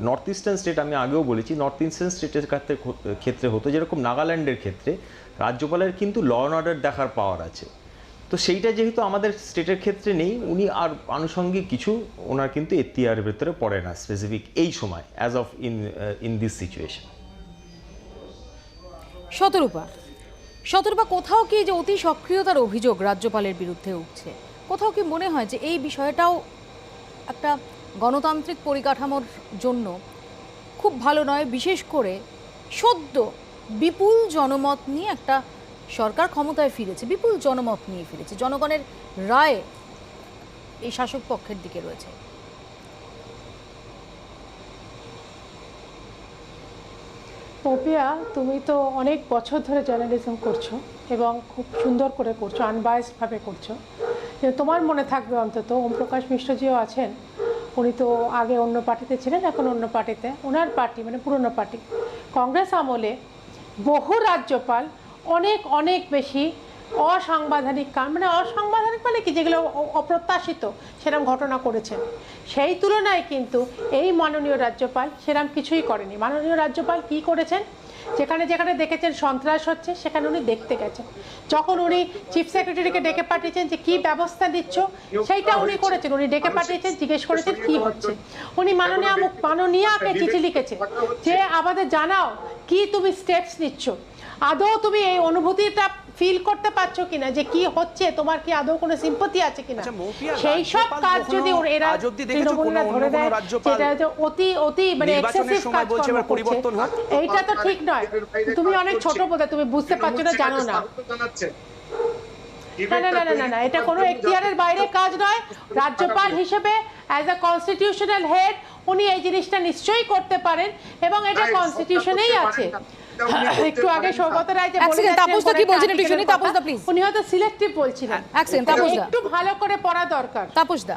নর্থ ইস্টার্ন স্টেট, আমি আগেও বলেছি, নর্থ ইস্টার্ন স্টেটের ক্ষেত্রে হতো, যেরকম নাগাল্যান্ডের ক্ষেত্রে রাজ্যপালের কিন্তু ল অ্যান্ড অর্ডার দেখার পাওয়ার আছে। তো সেইটা যেহেতু আমাদের স্টেটের ক্ষেত্রে নেই, উনি আর আনুষঙ্গিক কিছু ওনার কিন্তু এখতিয়ারের ভেতরে পড়ে না স্পেসিফিক এই সময়, as of in this situation. Shatarupa, কোথাও কি যে অতি সক্রিয়তার অভিযোগ রাজ্যপালের বিরুদ্ধে উঠছে, কোথাও কি মনে হয় যে এই বিষয়টাও একটা গণতান্ত্রিক পরিকাঠামোর জন্য খুব ভালো নয়? বিশেষ করে সদ্য বিপুল জনমত নিয়ে একটা সরকার ক্ষমতায় ফিরেছে, বিপুল জনমত নিয়ে ফিরেছে, জনগণের রায় এই শাসক পক্ষের দিকে রয়েছে। পপিয়া, তুমি তো অনেক বছর ধরে জার্নালিজম করছো এবং খুব সুন্দর করে করছো, আনবায়াসডভাবে করছো। তোমার মনে থাকবে অন্তত, ওম প্রকাশ মিশ্রজিও আছেন, উনি তো আগে অন্য পার্টিতে ছিলেন, এখন অন্য পার্টিতে। ওনার পার্টি মানে পুরনো পার্টি কংগ্রেস আমলে বহু রাজ্যপাল অনেক অনেক বেশি অসাংবিধানিক মানে অসাংবিধানিক মানে কি, যেগুলো অপ্রত্যাশিত সেরকম ঘটনা করেছেন। সেই তুলনায় কিন্তু এই মাননীয় রাজ্যপাল সেরকম কিছুই করেনি। মাননীয় রাজ্যপাল কি করেছেন, যেখানে যেখানে দেখেছেন সন্ত্রাস হচ্ছে সেখানে উনি দেখতে গেছেন। যখন উনি চিফ সেক্রেটারিকে ডেকে পাঠিয়েছেন যে কি ব্যবস্থা নিচ্ছ, সেইটা উনি করেছেন। উনি ডেকে পাঠিয়েছেন, জিজ্ঞেস করেছেন কি হচ্ছে। উনি মাননীয়াকে চিঠি লিখেছেন যে আমাদের জানাও কি তুমি স্টেপস নিচ্ছ, আদৌ তুমি এই অনুভূতিটা ফিল করতে পারছো কিনা যে কি হচ্ছে, তোমার কি আদৌ কোনো সিম্পথি আছে কিনা। সেই সব কাজ যদি এরা তৃণমূলরা ধরে দেয়, সেটা যে অতি অতি মানে এক্সেসিভ কাজ করছে, এইটা তো ঠিক নয়। তুমি অনেক ছোট বোধ, তুমি বুঝতে পারছো না, জানো না। না না না না না, এটা কোনো এখতিয়ারের বাইরে কাজ নয়। রাজ্যপাল হিসেবে অ্যাজ আ কনস্টিটিউশনাল হেড উনি এই জিনিসটা নিশ্চয়ই করতে পারেন এবং এটা কনস্টিটিউশনেই আছে। একটু আগে সৌগত রায় যে তাপসদা কি বলছেন একটু শুনি। তাপসদা প্লিজ। উনি হয়তো সিলেক্টিভ বলছিলেন, একটু ভালো করে পড়া দরকার। তাপসদা।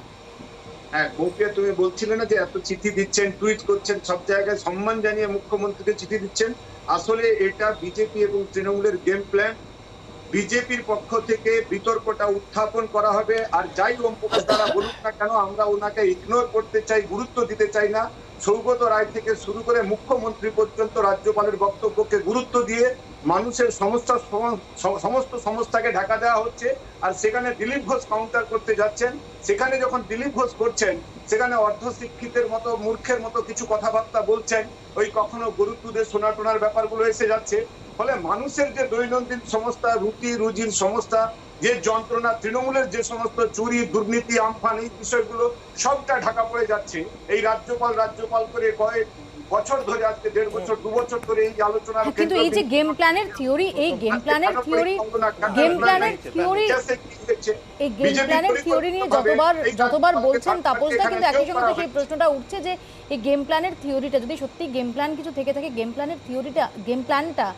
হ্যাঁ, মৌপিয়া তুমি বলছিলে না যে এত চিঠি দিচ্ছেন, টুইট করছেন, সব জায়গায় সম্মান জানিয়ে মুখ্যমন্ত্রীকে চিঠি দিচ্ছেন। আসলে এটা বিজেপি এবং তৃণমূলের গেম প্ল্যান। বিজেপির পক্ষ থেকে বিতর্কটা উত্থাপন করা হবে, আর যাই ওম প্রকাশ দ্বারা বলুক না কেন, আমরা ওনাকে ইগনোর করতে চাই, গুরুত্ব দিতে চাই না। সৌগত রায় থেকে শুরু করে মুখ্যমন্ত্রী পর্যন্ত রাজ্যপালের বক্তব্যকে গুরুত্ব দিয়ে মানুষের সমস্ত সমস্যাকে ঢাকা দেওয়া হচ্ছে। আর সেখানে দিলীপ ঘোষ কাউন্টার করতে যাচ্ছেন। সেখানে যখন দিলীপ ঘোষ করছেন, সেখানে অর্ধশিক্ষিতের মতো মূর্খের মতো কিছু কথাবার্তা বলছেন, ওই কখনো গরুতুদের সোনাটোনার ব্যাপারগুলো এসে যাচ্ছে। ফলে মানুষের যে দৈনন্দিন সমস্যা, রুটি রুজির সমস্যা, যে যন্ত্রণা, তৃণমূলের যে সমস্ত চুরি দুর্নীতি আমফান, এই বিষয়গুলো সবটা ঢাকা পড়ে যাচ্ছে। এই রাজ্যপাল করে কয়েক বছর ধরে, আজকে 1.5 বছর 2 বছর ধরে এই আলোচনা। কিন্তু এই যে গেম প্ল্যানের থিওরি, এই গেম প্ল্যানের থিওরি নিয়ে যতবার বলছেন তাপসদা, কিন্তু একই সঙ্গে তো সেই প্রশ্নটা উঠছে যে এই গেম প্ল্যানের থিওরিটা যদি সত্যি গেম প্ল্যান কিছু থেকে থাকে, গেম প্ল্যানের থিওরিটা, গেম প্ল্যানটা,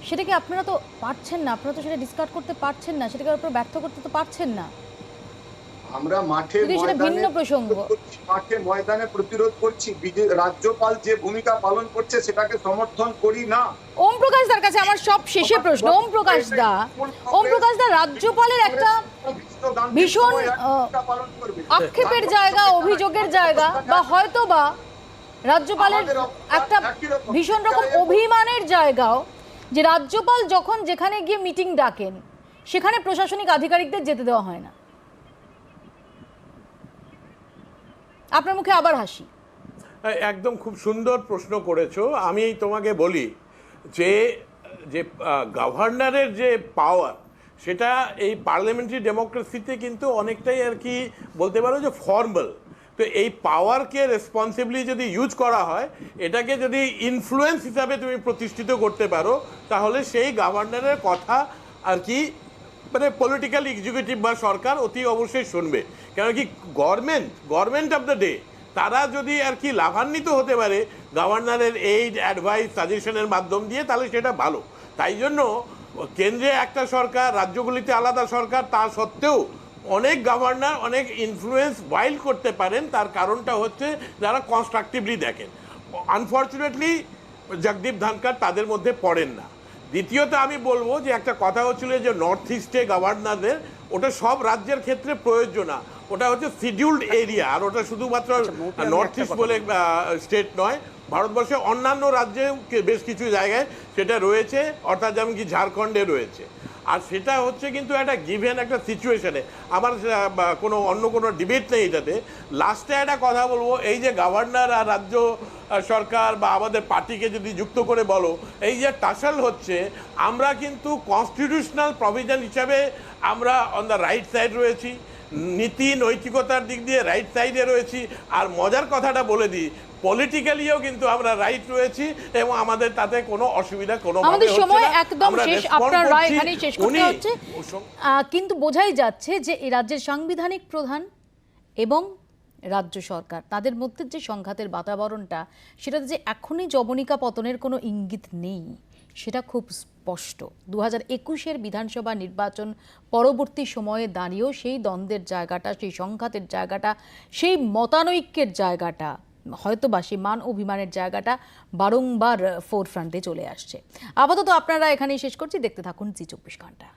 সেটাকে আপনারা তো পারছেন না, আপনারা তো সেটা ডিসকাস করতে পারছেন না, সেটাকে আপনারা ব্যর্থ করতে তো পারছেন না। আমরা মাঠে ময়দানে প্রতিরোধ করছি। রাজ্যপাল যে ভূমিকা পালন করছে সেটাকে সমর্থন করি না। ওম প্রকাশ দার কাছে আমার সব শেষে প্রশ্ন। ওম প্রকাশ দা, রাজ্যপালের একটা ভীষণ আক্ষেপের জায়গা, অভিযোগের জায়গা, বা হয়তো বা রাজ্যপালের একটা ভীষণ রকম অভিমানের জায়গাও, যে রাজ্যপাল যখন যেখানে গিয়ে মিটিং ডাকেন সেখানে প্রশাসনিক আধিকারিকদের যেতে দেওয়া হয় না। আপনার মুখে আবার হাসি। একদম খুব সুন্দর প্রশ্ন করেছো। আমি তোমাকে বলি যে গভর্নরের যে পাওয়ার, সেটা এই পার্লামেন্টারি ডেমোক্রেসিতে কিন্তু অনেকটাই আর কি বলতে পারো যে ফর্মাল। তো এই পাওয়ারকে রেসপন্সিবলি যদি ইউজ করা হয়, এটাকে যদি ইনফ্লুয়েন্স হিসাবে তুমি প্রতিষ্ঠিত করতে পারো, তাহলে সেই গভর্নরের কথা আর কি মানে পলিটিক্যাল এক্সিকিউটিভ বা সরকার অতি অবশ্যই শুনবে। কেন কি গভর্নমেন্ট অফ দ্য ডে তারা যদি আর কি লাভান্বিত হতে পারে গভর্নরের এইড, অ্যাডভাইস, সাজেশনের মাধ্যম দিয়ে, তাহলে সেটা ভালো। তাই জন্য কেন্দ্রে একটা সরকার, রাজ্যগুলিতে আলাদা সরকার, তা সত্ত্বেও অনেক গভর্নর অনেক ইনফ্লুয়েন্স ওয়াইল্ড করতে পারেন। তার কারণটা হচ্ছে যারা কনস্ট্রাকটিভলি দেখেন। আনফর্চুনেটলি জগদীপ ধনখড় তাদের মধ্যে পড়েন না। দ্বিতীয়ত আমি বলবো যে একটা কথা হচ্ছিল যে নর্থ ইস্টে গভর্নরদের, ওটা সব রাজ্যের ক্ষেত্রে প্রযোজ্য না, ওটা হচ্ছে শিডিউলড এরিয়া, আর ওটা শুধুমাত্র নর্থ ইস্ট বলে স্টেট নয়, ভারতবর্ষের অন্যান্য রাজ্যে বেশ কিছু জায়গায় সেটা রয়েছে, অর্থাৎ যেমন কি ঝাড়খণ্ডে রয়েছে। আর সেটা হচ্ছে কিন্তু একটা গিভেন একটা সিচুয়েশনে, আমার অন্য কোনো ডিবেট নেই এটাতে। লাস্টে একটা কথা বলবো, এই যে গভর্নর আর রাজ্য সরকার বা আমাদের পার্টিকে যদি যুক্ত করে বলো, এই যে টাসল হচ্ছে, আমরা কিন্তু কনস্টিটিউশনাল প্রভিশন হিসাবে আমরা অন দ্য রাইট সাইড রয়েছি, নীতি নৈতিকতার দিক দিয়ে রাইট সাইডে রয়েছি, আর মজার কথাটা বলে দিই, পলিটিক্যালিও কিন্তু আমরা রাইট রয়েছি এবং আমাদের তাতে কোনো অসুবিধা কোনো আমাদের সময় একদম শেষ, আপনার রায় এখানেই শেষ করতে হচ্ছে। কিন্তু বোঝাই যাচ্ছে যে এই রাজ্যের সাংবিধানিক প্রধান এবং রাজ্য সরকার তাদের মধ্যে যে সংঘাতের বাতাবরণটা, সেটাতে যে এখনই জবনিকা পতনের কোনো ইঙ্গিত নেই সেটা খুব স্পষ্ট। 2021-এর বিধানসভা নির্বাচন পরবর্তী সময়ে দাঁড়িয়েও সেই দ্বন্দ্বের জায়গাটা, সেই সংঘাতের জায়গাটা, সেই মতানৈক্যের জায়গাটা, হয়তোবা সেই মান অভিমানের জায়গাটা বারংবার ফোরফ্রন্টে চলে আসছে। আপাতত আপনারা এখানেই শেষ করছি, দেখতে থাকুন জি 24 ঘন্টা।